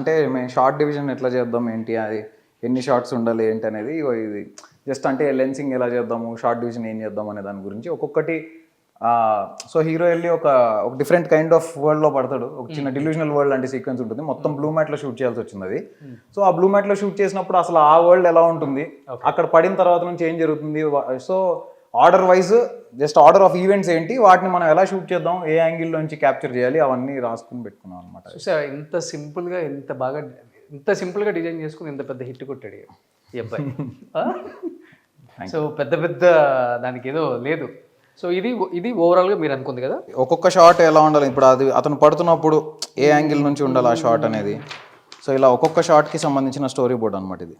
అంటే మేము షార్ట్ డివిజన్ ఎట్లా చేద్దాం ఏంటి, అది ఎన్ని షార్ట్స్ ఉండాలి ఏంటి అనేది, ఇది జస్ట్ అంటే లెన్సింగ్ ఎలా చేద్దాము, షార్ట్ డివిజన్ ఏం చేద్దాం అనే దాని గురించి ఒక్కొక్కటి. సో హీరో వెళ్ళి ఒక డిఫరెంట్ కైండ్ ఆఫ్ వరల్డ్లో పడతాడు. ఒక చిన్న డిల్యూజనల్ వరల్డ్ అంటే సీక్వెన్స్ ఉంటుంది, మొత్తం బ్లూ మ్యాట్లో షూట్ చేయాల్సి వచ్చింది అది. సో ఆ బ్లూ మ్యాట్లో షూట్ చేసినప్పుడు అసలు ఆ వరల్డ్ ఎలా ఉంటుంది, అక్కడ పడిన తర్వాత నుంచి ఏం జరుగుతుంది, so order wise just order of events ఏంటి, వాటిని మనం ఎలా షూట్ చేద్దాం, ఏ యాంగిల్ నుంచి క్యాప్చర్ చేయాలి, అవన్నీ రాసుకుని పెట్టుకున్నాం అనమాట. ఇంత సింపుల్గా డిజైన్ చేసుకుని ఇంత పెద్ద హిట్ కొట్టాడు ఈ అబ్బాయి. సో పెద్ద దానికి ఏదో లేదు. సో ఇది ఓవరాల్గా మీరు అనుకుంది కదా, ఒక్కొక్క షాట్ ఎలా ఉండాలి, ఇప్పుడు అది అతను పడుతున్నప్పుడు ఏ యాంగిల్ నుంచి ఉండాలి ఆ షాట్ అనేది. సో ఇలా ఒక్కొక్క షాట్కి సంబంధించిన స్టోరీ బోర్డ్ అనమాట ఇది.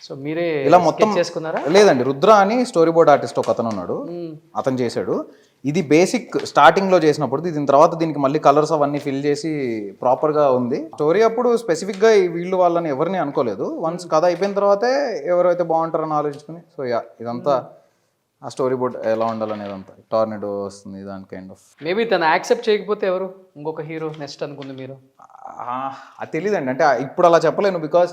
సో మీరే ఇలా మొత్తం చేసుకున్నారా? లేదండి, రుద్ర అని స్టోరీ బోర్డ్ ఆర్టిస్ట్ ఒక అతను ఉన్నాడు, అతను చేశాడు. ఇది బేసిక్ స్టార్టింగ్ లో చేసినప్పుడు, దీని తర్వాత దీనికి మళ్ళీ కలర్స్ అవన్నీ ఫిల్ చేసి ప్రాపర్ గా ఉంది స్టోరీ. అప్పుడు స్పెసిఫిక్ గా వీళ్ళు వాళ్ళని ఎవరిని అనుకోలేదు. వన్స్ కథ అయిపోయిన తర్వాతే ఎవరైతే బాగుంటారని ఆలోచించుకుని, సో ఇదంతా ఆ స్టోరీ బోర్డ్ ఎలా ఉండాలనేది అంతా. టార్నడో వస్తుంది దాని కైండ్ ఆఫ్. మేబీ తను యాక్సెప్ట్ చేయకపోతే ఎవరు ఇంకొక హీరో నెక్స్ట్ అనుకుంది మీరు? అది తెలియదండి, అంటే ఇప్పుడు అలా చెప్పలేను. బికాస్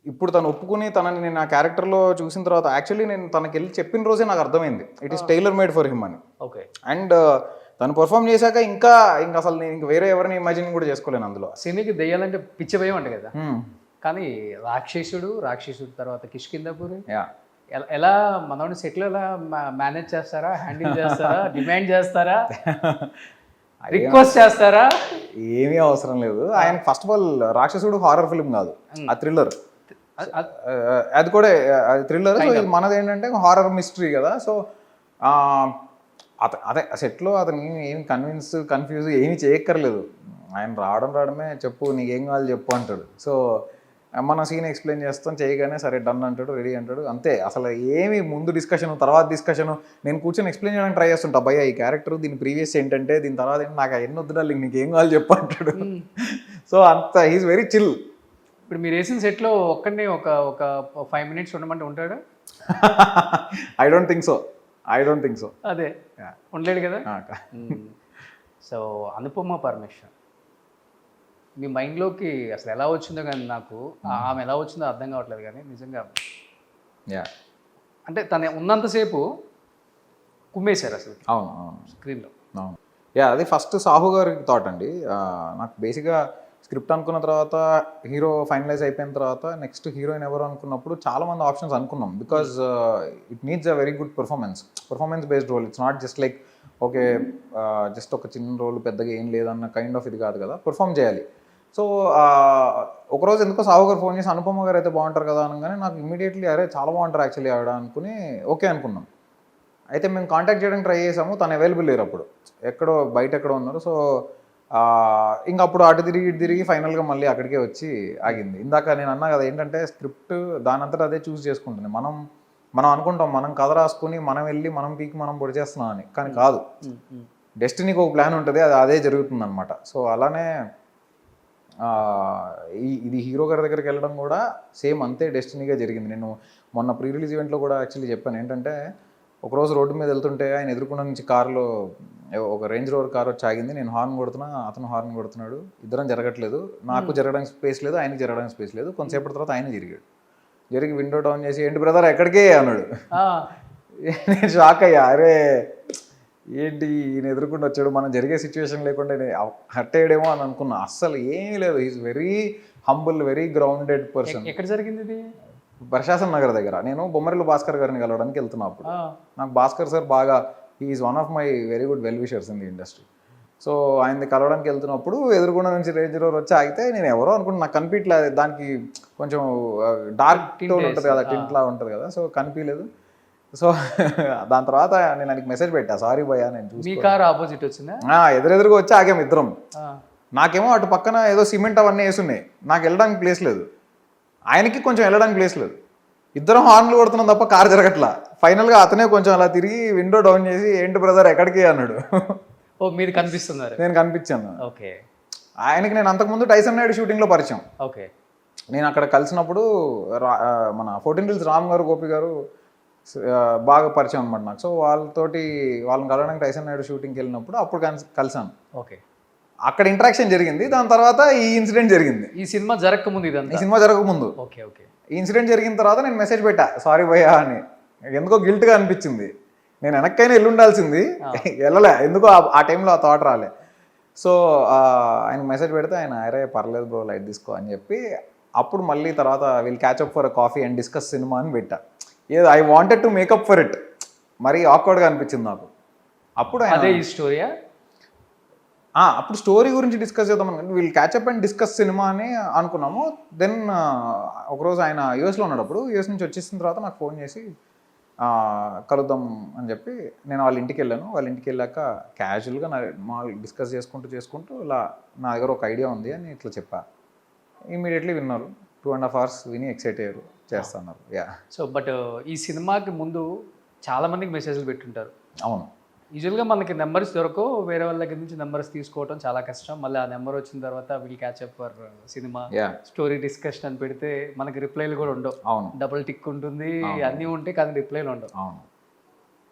ఇప్పుడు తను ఒప్పుకుని తనని నేను ఆ క్యారెక్టర్లో చూసిన తర్వాత, యాక్చువల్లీ నేను తనకి వెళ్ళి చెప్పిన రోజే నాకు అర్థమైంది it is trailer made for him అని. ఓకే. అండ్ తను పర్ఫామ్ చేశాక ఇంకా అసలు నేను ఇంకా వేరే ఎవరిని ఇమాజిన్ కూడా చేసుకోలేను అందులో. సినీకి దెయ్యాలంటే పిచ్చి భయం అంట కదా, కానీ రాక్షసుడు తర్వాత కిష్కింధపురి ఎలా మనోని సెటిల్ ఎలా మేనేజ్ చేస్తారా, హ్యాండిల్ చేస్తారా, డిమాండ్ చేస్తారా? రిక్వెస్ట్ చేస్తారా? ఏమీ అవసరం లేదు. ఆయన ఫస్ట్ ఆఫ్ ఆల్ రాక్షసుడు హారర్ ఫిల్మ్ కాదు, ఆ థ్రిల్లర్. అది కూడా అది థ్రిల్లర్. సో ఇది మనది ఏంటంటే హారర్ మిస్టరీ కదా. సో అదే సెట్లో అతను ఏమి కన్ఫ్యూజ్ ఏమి చేయక్కర్లేదు. ఆయన రావడమే చెప్పు నీకేం కావాలి చెప్పు అంటాడు. సో మన సీన్ ఎక్స్ప్లెయిన్ చేస్తాం, చేయగానే సరే డన్ అంటాడు, రెడీ అంటాడు, అంతే. అసలు ఏమి ముందు డిస్కషన్ తర్వాత డిస్కషన్ నేను కూర్చొని ఎక్స్ప్లెయిన్ చేయడానికి ట్రై చేస్తుంటా. భయ్య ఈ క్యారెక్టర్ దీని ప్రీవియస్ ఏంటంటే దీని తర్వాత ఏంటి నాకు అవన్నీ వద్దు, నీకేం కావాలి చెప్పు అంటాడు. సో అంత హీస్ వెరీ చిల్. ఇప్పుడు మీరు వేసిన సెట్లో ఒక్కడిని ఒక 5 minutes ఉండమంటే ఉంటాడు? I don't think so. అదే ఉండలేడు కదా. సో అనుపమ పరమేశ్వర్ మీ మైండ్లోకి అసలు ఎలా వచ్చిందో కానీ నాకు ఆమె ఎలా వచ్చిందో అర్థం కావట్లేదు. కానీ నిజంగా అంటే తను ఉన్నంతసేపు కుమ్మేశారు అసలు. అవును స్క్రీన్లో. అవును. అది ఫస్ట్ సాహు గారి థాట్ అండి. నాకు బేసిక్గా స్క్రిప్ట్ అనుకున్న తర్వాత హీరో ఫైనలైజ్ అయిపోయిన తర్వాత నెక్స్ట్ హీరోయిన్ ఎవరు అనుకున్నప్పుడు చాలా మంది ఆప్షన్స్ అనుకున్నాం. Because it needs a very good performance based role. It's not just like okay just ఒక చిన్న రోల్ పెద్దగా ఏం లేదన్న కైండ్ ఆఫ్ ఇది కాదు కదా, పర్ఫామ్ చేయాలి. సో ఒకరోజు ఎందుకో సాహు గారు ఫోన్ చేసి అనుపమ గారు అయితే బాగుంటారు కదా అనగానే నాకు ఇమీడియట్లీ అరే చాలా బాగుంటారు యాక్చువల్లీ ఆవిడ అనుకుని ఓకే అనుకున్నాం. అయితే మేము కాంటాక్ట్ చేయడానికి ట్రై చేసాము, తను అవైలబుల్ లేరు అప్పుడు, ఎక్కడో బయట ఎక్కడో ఉన్నారు. సో ఇంకా అప్పుడు అటు తిరిగి ఫైనల్గా మళ్ళీ అక్కడికే వచ్చి ఆగింది. ఇందాక నేను అన్నా కదా ఏంటంటే స్క్రిప్ట్ దాని అంతటా అదే చూస్ చేసుకుంటుంది. మనం అనుకుంటాం మనం కథ రాసుకుని మనం వెళ్ళి మనం పీకి మనం పొడి చేస్తున్నాం అని, కానీ కాదు. డెస్టినీకి ఒక ప్లాన్ ఉంటుంది, అదే జరుగుతుంది అనమాట. సో అలానే ఇది హీరో గారి దగ్గరికి వెళ్ళడం కూడా సేమ్ అంతే డెస్టినీగా జరిగింది. నేను మొన్న ప్రీ రిలీజ్ ఈవెంట్లో కూడా యాక్చువల్లీ చెప్పాను ఏంటంటే ఒకరోజు రోడ్డు మీద వెళ్తుంటే ఆయన ఎదుర్కొన్న నుంచి కారులో ఒక రేంజ్ రోవర్ కార్ వచ్చి ఆగింది. నేను హార్న్ కొడుతున్నా, అతను హార్న్ కొడుతున్నాడు, ఇద్దరం జరగట్లేదు. నాకు జరగడానికి స్పేస్ లేదు, ఆయనకి జరగడానికి స్పేస్ లేదు. కొంతసేపటి తర్వాత ఆయన జరిగి విండో డౌన్ చేసి ఏంటి బ్రదర్ ఎక్కడికే అన్నాడు. నేను షాక్ అయ్యా, అరే ఏంటి ఈయన ఎదుర్కొంటూ వచ్చాడు, మనం జరిగే సిచ్యువేషన్ లేకుండా హర్ట్ అయ్యాడేమో అని అనుకున్నా. అస్సలు ఏమీ లేదు. Is very humble, very grounded person. ఎక్కడ జరిగింది ఇది? ప్రశాసన్ నగర్ దగ్గర. నేను బొమ్మరిల్లు భాస్కర్ గారిని కలవడానికి వెళ్తున్నా. అప్పుడు నాకు భాస్కర్ సార్ బాగా is one of my very good well wishers in the industry. So ఆయనది కలవడానికి వెళ్తున్నప్పుడు ఎదురుగుండా నుంచి రేంజ్ రోవర్ వచ్చి ఆగితే నేను ఎవరో అనుకుంటున్నా, నాకు కనిపించలేదు. దానికి కొంచెం డార్క్ టోన్ ఉంటుంది కదా, టింట్లా ఉంటుంది కదా, సో కనిపించలేదు. సో దాని తర్వాత నేను ఆయనకి మెసేజ్ పెట్టా, సారీ భయ్యా నేను చూసి. మీ కార్ ఆపోజిట్ వచ్చిందా? ఎదురెదురుగా వచ్చి ఆగాము ఇద్దరం. నాకేమో అటు పక్కన ఏదో సిమెంట్ అవన్నీ వేసున్నాయి, నాకు వెళ్ళడానికి ప్లేస్ లేదు, ఆయనకి కొంచెం వెళ్ళడానికి ప్లేస్ లేదు. ఇద్దరం హార్న్లు కొడుతున్నాం తప్ప కార్ జరగట్లా. ఫైనల్గా అతనే కొంచెం అలా తిరిగి విండో డౌన్ చేసి ఏంటి బ్రదర్ ఎక్కడికి అన్నాడు. ఓ మీరు కనిపిస్తున్నారు? నేను కనిపించాను. ఓకే. ఆయనకి నేను అంతకుముందు టైసన్ నాయుడు షూటింగ్లో పరిచయం. ఓకే. నేను అక్కడ కలిసినప్పుడు మన 14 Reels రామ్ గారు, గోపి గారు బాగా పరిచయం అనమాట నాకు. సో వాళ్ళని కలవడానికి టైసన్ నాయుడు షూటింగ్కి వెళ్ళినప్పుడు అప్పుడు కలిసాను. ఓకే. అక్కడ ఇంటరాక్షన్ జరిగింది. దాని తర్వాత ఈ ఇన్సిడెంట్ జరిగింది. ఈ సినిమా జరగకముందు ఈ సినిమా జరగకముందు. Okay okay. ఈ ఇన్సిడెంట్ జరిగిన తర్వాత నేను మెసేజ్ పెట్టా, సారీ భయ్యా అని. ఎందుకో గిల్ట్గా అనిపించింది. నేను వెనక్కైనా వెళ్ళుండాల్సింది, వెళ్ళలే, ఎందుకో ఆ టైంలో ఆ థాట్ రాలే. సో ఆయనకు మెసేజ్ పెడితే ఆయన అరే పర్లేదు బ్రో లైట్ తీసుకో అని చెప్పి అప్పుడు మళ్ళీ తర్వాత will catch up for a coffee and discuss cinema అని పెట్టా. ఏదో I wanted to make up for it. మరీ ఆక్వర్డ్గా అనిపించింది నాకు. అప్పుడు అదే ఈ స్టోరీయా? అప్పుడు స్టోరీ గురించి డిస్కస్ చేద్దాం అనుకుంటే we'll catch up and discuss cinema అని అనుకున్నాము. దెన్ ఒకరోజు ఆయన యూఎస్లో ఉన్నాడు. అప్పుడు యూఎస్ నుంచి వచ్చేసిన తర్వాత నాకు ఫోన్ చేసి కలుద్దాం అని చెప్పి నేను వాళ్ళ ఇంటికి వెళ్ళాను. వాళ్ళ ఇంటికి వెళ్ళాక క్యాజువల్గా మా డిస్కస్ చేసుకుంటూ ఇలా నా దగ్గర ఒక ఐడియా ఉంది అని ఇట్లా చెప్పా. ఇమీడియట్లీ విన్నారు. 2.5 hours విని ఎక్సైట్ అయ్యారు, చేస్తున్నారు. సో బట్ ఈ సినిమాకి ముందు చాలా మందికి మెసేజ్లు పెట్టుంటారు. అవును. యూజువల్గా మనకి నెంబర్స్ దొరకవు, వేరే వాళ్ళ దగ్గర నుంచి నెంబర్స్ తీసుకోవడం చాలా కష్టం. మళ్ళీ ఆ నెంబర్ వచ్చిన తర్వాత will catch up for cinema, story discussion అని పెడితే మనకి రిప్లైలు కూడా ఉండవు. అవును. డబుల్ టిక్ ఉంటుంది, అన్నీ ఉంటాయి, కానీ రిప్లైలు ఉండవు. అవును.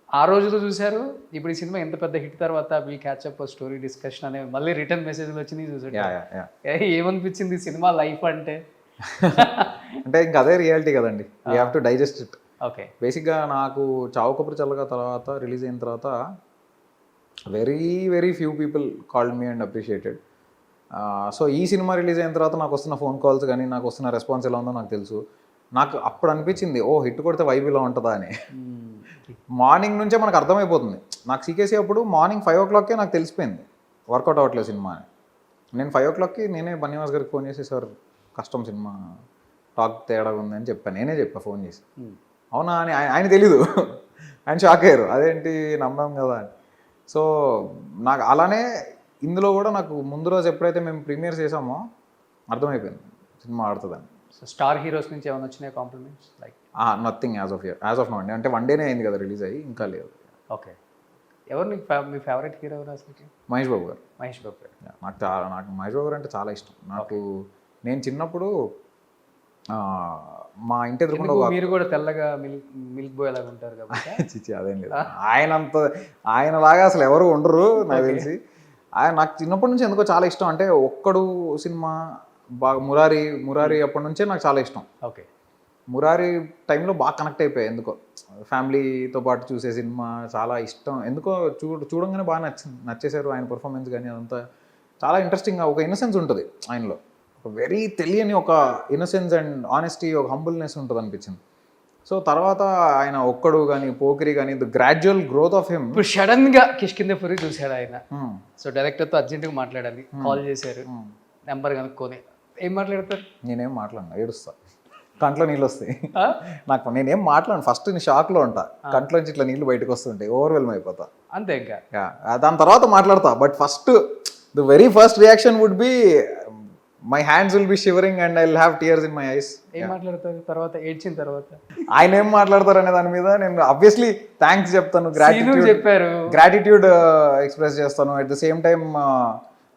ఆ రోజులో చూశారు. ఇప్పుడు ఈ సినిమా ఎంత పెద్ద హిట్ తర్వాత will catch up for story discussion అనే మళ్ళీ రిటర్న్ మెసేజ్లు వచ్చినాయి చూసాడు. ఏమనిపించింది సినిమా లైఫ్ అంటే? అంటే ఇంకా అదే రియాలిటీ కదండి, we have to digest it. Okay. బేసిక్గా నాకు చావు కబురు చల్లగా తర్వాత రిలీజ్ అయిన తర్వాత very few people called me and appreciated. So ఈ సినిమా రిలీజ్ అయిన తర్వాత నాకు వస్తున్న ఫోన్ కాల్స్ కానీ నాకు వస్తున్న రెస్పాన్స్ ఎలా ఉందో నాకు తెలుసు. నాకు అప్పుడు అనిపించింది ఓ హిట్ కొడితే వైబ్ ఇలా ఉంటుందా అని. మార్నింగ్ నుంచే మనకు అర్థమైపోతుంది. నాకు సీకేసీ అప్పుడు మార్నింగ్ 5 o'clockకే నాకు తెలిసిపోయింది వర్కౌట్ అవ్వట్లేదు సినిమా అని. నేను 5 o'clockకి నేనే బన్నీవాస్ గారికి ఫోన్ చేసి సార్ కష్టం సినిమా టాక్ తేడా ఉంది అని చెప్పాను. నేనే చెప్పా ఫోన్ చేసి. అవునా అని ఆయన తెలీదు. ఆయన షాక్ అయ్యారు, అదేంటి నమ్మాం కదా అని. సో నాకు అలానే ఇందులో కూడా నాకు ముందు రోజు ఎప్పుడైతే మేము ప్రీమియర్ చేసామో అర్థమైపోయింది సినిమా ఆడుతుందని. సో స్టార్ హీరోస్ నుంచి ఏమైనా వచ్చినాయి compliments? Like nothing as of no అండి. అంటే 1 డేనే అయింది కదా రిలీజ్ అయ్యి, ఇంకా లేదు. ఓకే. ఎవరు నీకు మీ ఫేవరెట్ హీరో ఎవరు అసలుకి? మహేష్ బాబు గారు. మహేష్ బాబు గారు. నాకు మహేష్ బాబు గారు అంటే చాలా ఇష్టం. నాకు నేను చిన్నప్పుడు మా ఇంటి ఎదురుకుండా మీరు కూడా తెల్లగా మిల్క్ బాయ్ లాగా ఉంటారు కాబట్టి. చిచ్చి అదేం లేదు, ఆయనలాగా అసలు ఎవరు ఉండరు నాకు తెలిసి. నాకు చిన్నప్పటి నుంచి ఎందుకో చాలా ఇష్టం. అంటే ఒక్కడు సినిమా బాగా మురారి అప్పటి నుంచే నాకు చాలా ఇష్టం. ఓకే. మురారి టైంలో బాగా కనెక్ట్ అయిపోయాయి ఎందుకో. ఫ్యామిలీతో పాటు చూసే సినిమా చాలా ఇష్టం ఎందుకో. చూడంగానే బాగా నచ్చేశారు ఆయన పర్ఫార్మెన్స్ కానీ అదంతా చాలా ఇంట్రెస్టింగ్గా. ఒక ఇన్నసెన్స్ ఉంటుంది ఆయనలో, ఒక వెరీ తెలియని ఒక ఇన్నసెన్స్ అండ్ ఆనెస్టీ, ఒక హంబుల్నెస్ ఉంటుంది అనిపించింది. సో తర్వాత ఆయన ఒక్కడు కానీ పోకిరి కానీ the gradual growth of him. ఇప్పుడు సడన్ గా కిష్కిందపురి చూశాడు ఆయన. సో డైరెక్టర్తో అర్జెంట్గా మాట్లాడాలి, కాల్ చేశారు, నెంబర్ కనుక్కొని ఏం మాట్లాడతారు? నేనేం మాట్లాడను, ఏడుస్తా, కంట్లో నీళ్ళు వస్తాయి నాకు. నేనేం మాట్లాడను, ఫస్ట్ నేను షాక్లో ఉంటా, కంట్లోంచి ఇట్లా నీళ్ళు బయటకు వస్తుంటాయి, ఓవర్వెల్మ్ అయిపోతా అంతే. ఇంకా దాని తర్వాత మాట్లాడతా. But first the very first reaction would be my hands will be shivering and I will have tears in my eyes. ఏం మాట్లాడతారు తర్వాత? ఏడ్చిన తర్వాత ఆయన ఏం మాట్లాడతారు అనే దాని మీద నేను ఆబ్వియస్లీ థ్యాంక్స్ చెప్తాను, గ్రాటిట్యూడ్ ఎక్స్ప్రెస్ చేస్తాను. At the same time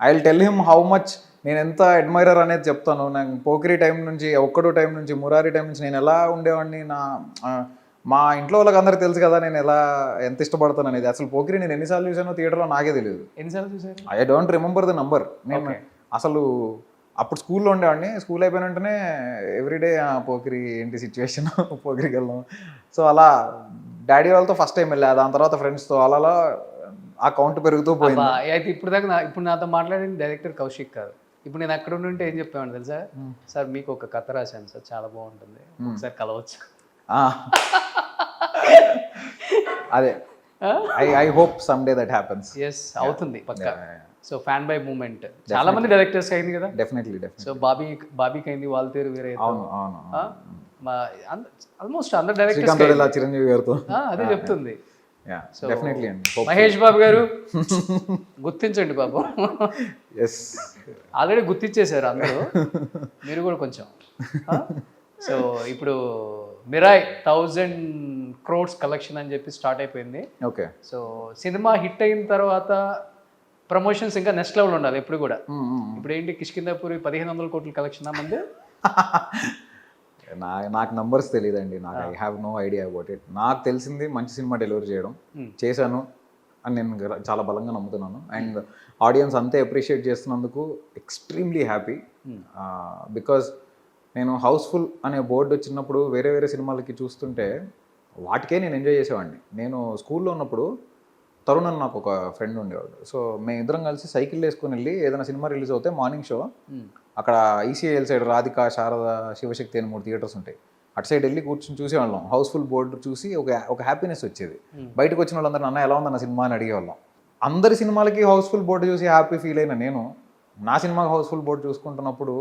I will tell him how much నేను ఎంత అడ్మైరర్ అనేది చెప్తాను. నాకు పోకిరి టైం నుంచి, ఒక్కడు టైం నుంచి, మురారి టైం నుంచి నేను ఎలా ఉండేవాడిని, మా ఇంట్లో వాళ్ళకి అందరికి తెలుసు కదా నేను ఎంత ఇష్టపడతాను అనేది. అసలు పోకిరి నేను ఎన్నిసార్లు చూసానో థియేటర్లో నాకే తెలియదు. ఎన్నిసార్లు చూసాను? I don't remember the number. నేను అసలు అప్పుడు స్కూల్లో ఉండేవాడిని. స్కూల్ అయిపోయిన వెంటనే ఎవ్రీడే పోకిరి ఏంటి సిచ్యువేషన్, పోకిరికి వెళ్దాం. సో అలా డాడీ వాళ్ళతో ఫస్ట్ టైం వెళ్ళా, దాని తర్వాత ఫ్రెండ్స్తో, అలా ఆ కౌంట్ పెరుగుతూ పోయింది. అయితే ఇప్పుడు నాతో మాట్లాడిన డైరెక్టర్ కౌశిక్ కాదు. ఇప్పుడు నేను అక్కడ ఉంటే ఏం చెప్పాను తెలుసా? సార్ మీకు ఒక కథ రాశాను సార్, చాలా బాగుంటుంది, ఒకసారి కలవచ్చు. అదే I hope some day that happens. Yes, అవుతుంది పక్కా. సో ఫ్యాన్ బై మూమెంట్ చాలా మంది డైరెక్టర్స్ అయింది కదా. డెఫినెట్లీ. సో బాబీకి అయింది, వాళ్ళ పేరు వేరే, ఆల్మోస్ట్ అందరు డైరెక్టర్స్, చిరంజీవి గారితో అదే చెప్తుంది. సో డెఫినెట్లీ అండి. మహేష్ బాబు గారు గుర్తించండి బాబు. ఎస్, ఆల్రెడీ గుర్తించేశారు అందరూ, మీరు కూడా కొంచెం. సో ఇప్పుడు మిరాయ్ 1000 crores కలెక్షన్ అని చెప్పి స్టార్ట్ అయిపోయింది. ఓకే. సో సినిమా హిట్ అయిన తర్వాత ప్రమోషన్స్ ఇంకా నెక్స్ట్ లెవెల్ ఉండాలి ఎప్పుడు కూడా. ఇప్పుడు ఏంటి కిష్కిందపురి 1500 కోట్ల కలెక్షన్ మంది? నాకు నంబర్స్ తెలియదండి, నాకు I have no idea about it. నాకు తెలిసింది మంచి సినిమా డెలివరీ చేయడం చేశాను అని నేను చాలా బలంగా నమ్ముతున్నాను. అండ్ ఆడియన్స్ అంతే అప్రిషియేట్ చేస్తున్నందుకు ఎక్స్ట్రీమ్లీ హ్యాపీ. బికాజ్ నేను హౌస్ఫుల్ అనే బోర్డు వచ్చినప్పుడు వేరే వేరే సినిమాలకి చూస్తుంటే వాటికే నేను ఎంజాయ్ చేసేవాడిని. నేను స్కూల్లో ఉన్నప్పుడు తరుణ్ అని నాకు ఒక ఫ్రెండ్ ఉండేవాడు. సో మేము ఇద్దరం కలిసి సైకిల్ వేసుకుని వెళ్ళి ఏదైనా సినిమా రిలీజ్ అవుతే మార్నింగ్ షో అక్కడ ఈసీఐఎల్ సైడ్ రాధిక, శారద, శివశక్తి అని 3 థియేటర్స్ ఉంటాయి. అటు సైడ్ వెళ్ళి కూర్చొని చూసేవాళ్ళం. హౌస్ఫుల్ బోర్డు చూసి ఒక హ్యాపీనెస్ వచ్చేది. బయటకు వచ్చిన వాళ్ళందరూ అన్న ఎలా ఉందన్న సినిమా అని అడిగేవాళ్ళం. అందరి సినిమాలకి హౌస్ఫుల్ బోర్డు చూసి హ్యాపీ ఫీల్ అయిన నేను నా సినిమాకి హౌస్ఫుల్ బోర్డు చూసుకుంటున్నప్పుడు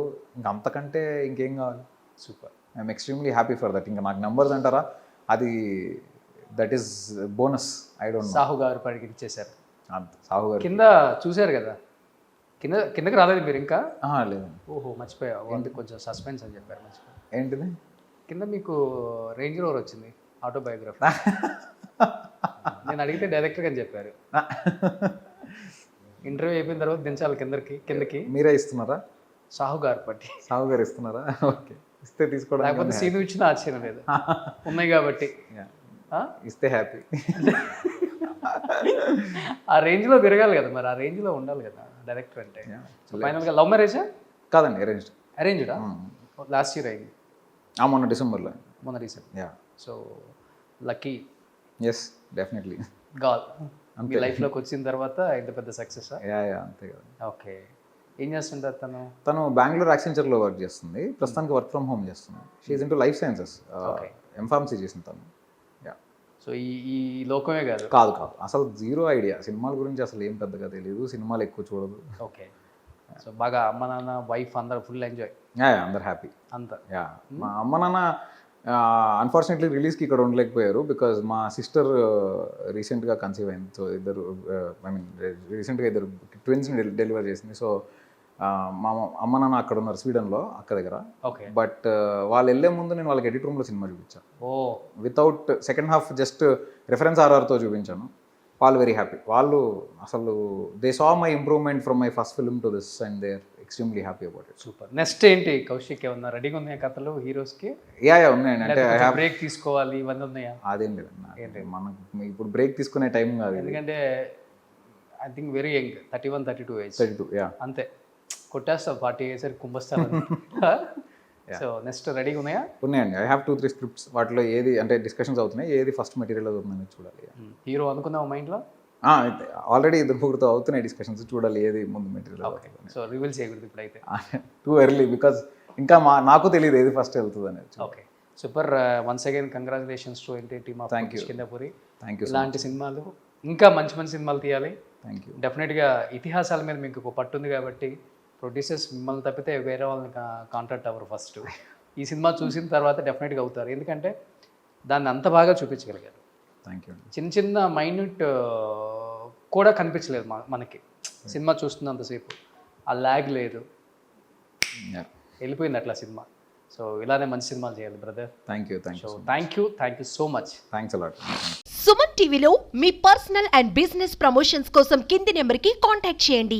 అంతకంటే ఇంకేం కావాలి. Super, I'm extremely happy for that. ఇంకా నాకు నెంబర్స్ అంటారా, అది that is bonus. I don't know. Sahu గారు పరిగెత్తించేశారు. సాహు గారు కింద చూశారు కదా, కిందకి రాలేదు మీరు ఇంకా? లేదండి. ఓహో, మర్చిపోయా. కొంచెం సస్పెన్స్ అని చెప్పారు, మర్చిపోయా. ఏంటిది? కింద మీకు రేంజ్ రోవర్ వచ్చింది, ఆటోబయోగ్రఫీ. నేను అడిగితే డైరెక్టర్ అని చెప్పారు. ఇంటర్వ్యూ అయిపోయిన తర్వాత దించాలి కిందకి. మీరే ఇస్తున్నారా? సాహు గారు ఇస్తున్నారా? ఓకే, ఇస్తే తీసుకోవడం. లేకపోతే సీను ఇచ్చిన ఆశ్చర్యం లేదు, ఉన్నాయి కాబట్టి ఇస్తే హ్యాపీ. ఆ రేంజ్లో తిరగాలి కదా, మరి ఆ రేంజ్లో ఉండాలి కదా డైరెక్టర్ అంటే. ఫైనల్గా లవ్ మ్యారేజా? కాదండి, అరేంజ్డా. లాస్ట్ ఇయర్ అయింది. మొన్న డిసెంబర్లో. Recent. So lucky. Yes, definitely. Gal మీ లైఫ్లోకి వచ్చిన తర్వాత ఇంత పెద్ద సక్సెస్. అంతే కదా. ఓకే. ఏం చేస్తుంటారు తను బెంగళూరు యాక్సెంచర్లో వర్క్ చేస్తుంది ప్రస్తుతానికి. వర్క్ ఫ్రమ్ హోమ్ చేస్తుంది. She is into life sciences, M Pharmacy చేసింది తను. సో ఈ లోకమే కాదు. కాదు అసలు జీరో ఐడియా, సినిమాల గురించి అసలు ఏం పెద్దగా తెలియదు, సినిమాలు ఎక్కువ చూడదు. ఓకే. సో బాగా అమ్మ నాన్న వైఫ్ అందరూ ఫుల్ ఎంజాయ్, అందరు హ్యాపీ. అంతా. మా అమ్మ నాన్న అన్ఫార్చునేట్లీ రిలీజ్కి ఇక్కడ ఉండలేకపోయారు, బికాజ్ మా సిస్టర్ రీసెంట్గా కన్సీవ్ అయింది. సో ఇద్దరు రీసెంట్గా ఇద్దరు ట్విన్స్ని డెలివర్ చేసింది. సో మా అమ్మ నాన్న అక్కడ ఉన్నారు స్వీడన్లో, అక్క దగ్గర. ఓకే. బట్ వాళ్ళు వెళ్ళే ముందు నేను వాళ్ళకి ఎడిట్ రూమ్లో సినిమా చూపించాను. Without second half just reference ఆర్ఆర్తో చూపించాను. వాళ్ళు వెరీ హ్యాపీ. వాళ్ళు అసలు they saw my improvement from my first film to this and they are extremely happy about it. Super. Next ఏంటి కౌశిక్, ఏమన్నా రెడీగా ఉన్నాయా కథలు హీరోస్కి? ఉన్నాయండి. అంటే బ్రేక్ తీసుకోవాలి ఇవన్నీ ఉన్నాయా? అదేం లేదండి, మనకు ఇప్పుడు బ్రేక్ తీసుకునే టైం కాదు. ఎందుకంటే I think very young, 31, 32 age. 32 అంతే, కొట్టేస్తావు 40 అయ్యేసరికి కుంభస్తాను. సో నెక్స్ట్ రెడీగా ఉన్నాయా? ఉన్నాయండి. I have 2-3 scripts. వాటిలో ఏది అంటే డిస్కషన్స్ అవుతున్నాయి, ఏది ఫస్ట్ మెటీరియల్ అవుతుందని చూడాలి. హీరో అనుకున్నావు మైండ్లో? ఆల్రెడీ ఇద్దరు ముగ్గురుతో అవుతున్నాయి డిస్కషన్స్, చూడాలి ఏది ముందు మెటీరియల్. సో రివీల్ చేయకూడదు ఇప్పుడైతే, టూ ఎర్లీ, బికాజ్ ఇంకా నాకు తెలియదు ఏది ఫస్ట్ వెళ్తుంది అనేది. Okay, super. Once again congratulations to entire team of Kishkindhapuri. Thank you. ఇలాంటి సినిమాలు ఇంకా మంచి మంచి సినిమాలు తీయాలి. Thank you. డెఫినెట్గా ఇతిహాసాల మీద మీకు ఒక పట్టు ఉంది కాబట్టి ప్రొడ్యూసర్స్ మిమ్మల్ని తప్పితే వేరే వాళ్ళని కాంటాక్ట్ అవ్వరు. ఫస్ట్ ఈ సినిమా చూసిన తర్వాత డెఫినెట్గా అవుతారు, ఎందుకంటే దాన్ని అంత బాగా చూపించగలిగారు. Thank you. చిన్న చిన్న మైన్యూట్ కూడా కనిపించలేదు మనకి సినిమా చూస్తున్నంతసేపు. ఆ ల్యాగ్ లేదు, వెళ్ళిపోయింది అట్లా సినిమా. సో ఇలానే మంచి సినిమాలు చేయాలి brother. Thank you. Thank you so much. Thanks a lot. Suman టీవీలో మీ పర్సనల్ అండ్ బిజినెస్ ప్రమోషన్స్ కోసం కింది నెంబర్కి కాంటాక్ట్ చేయండి.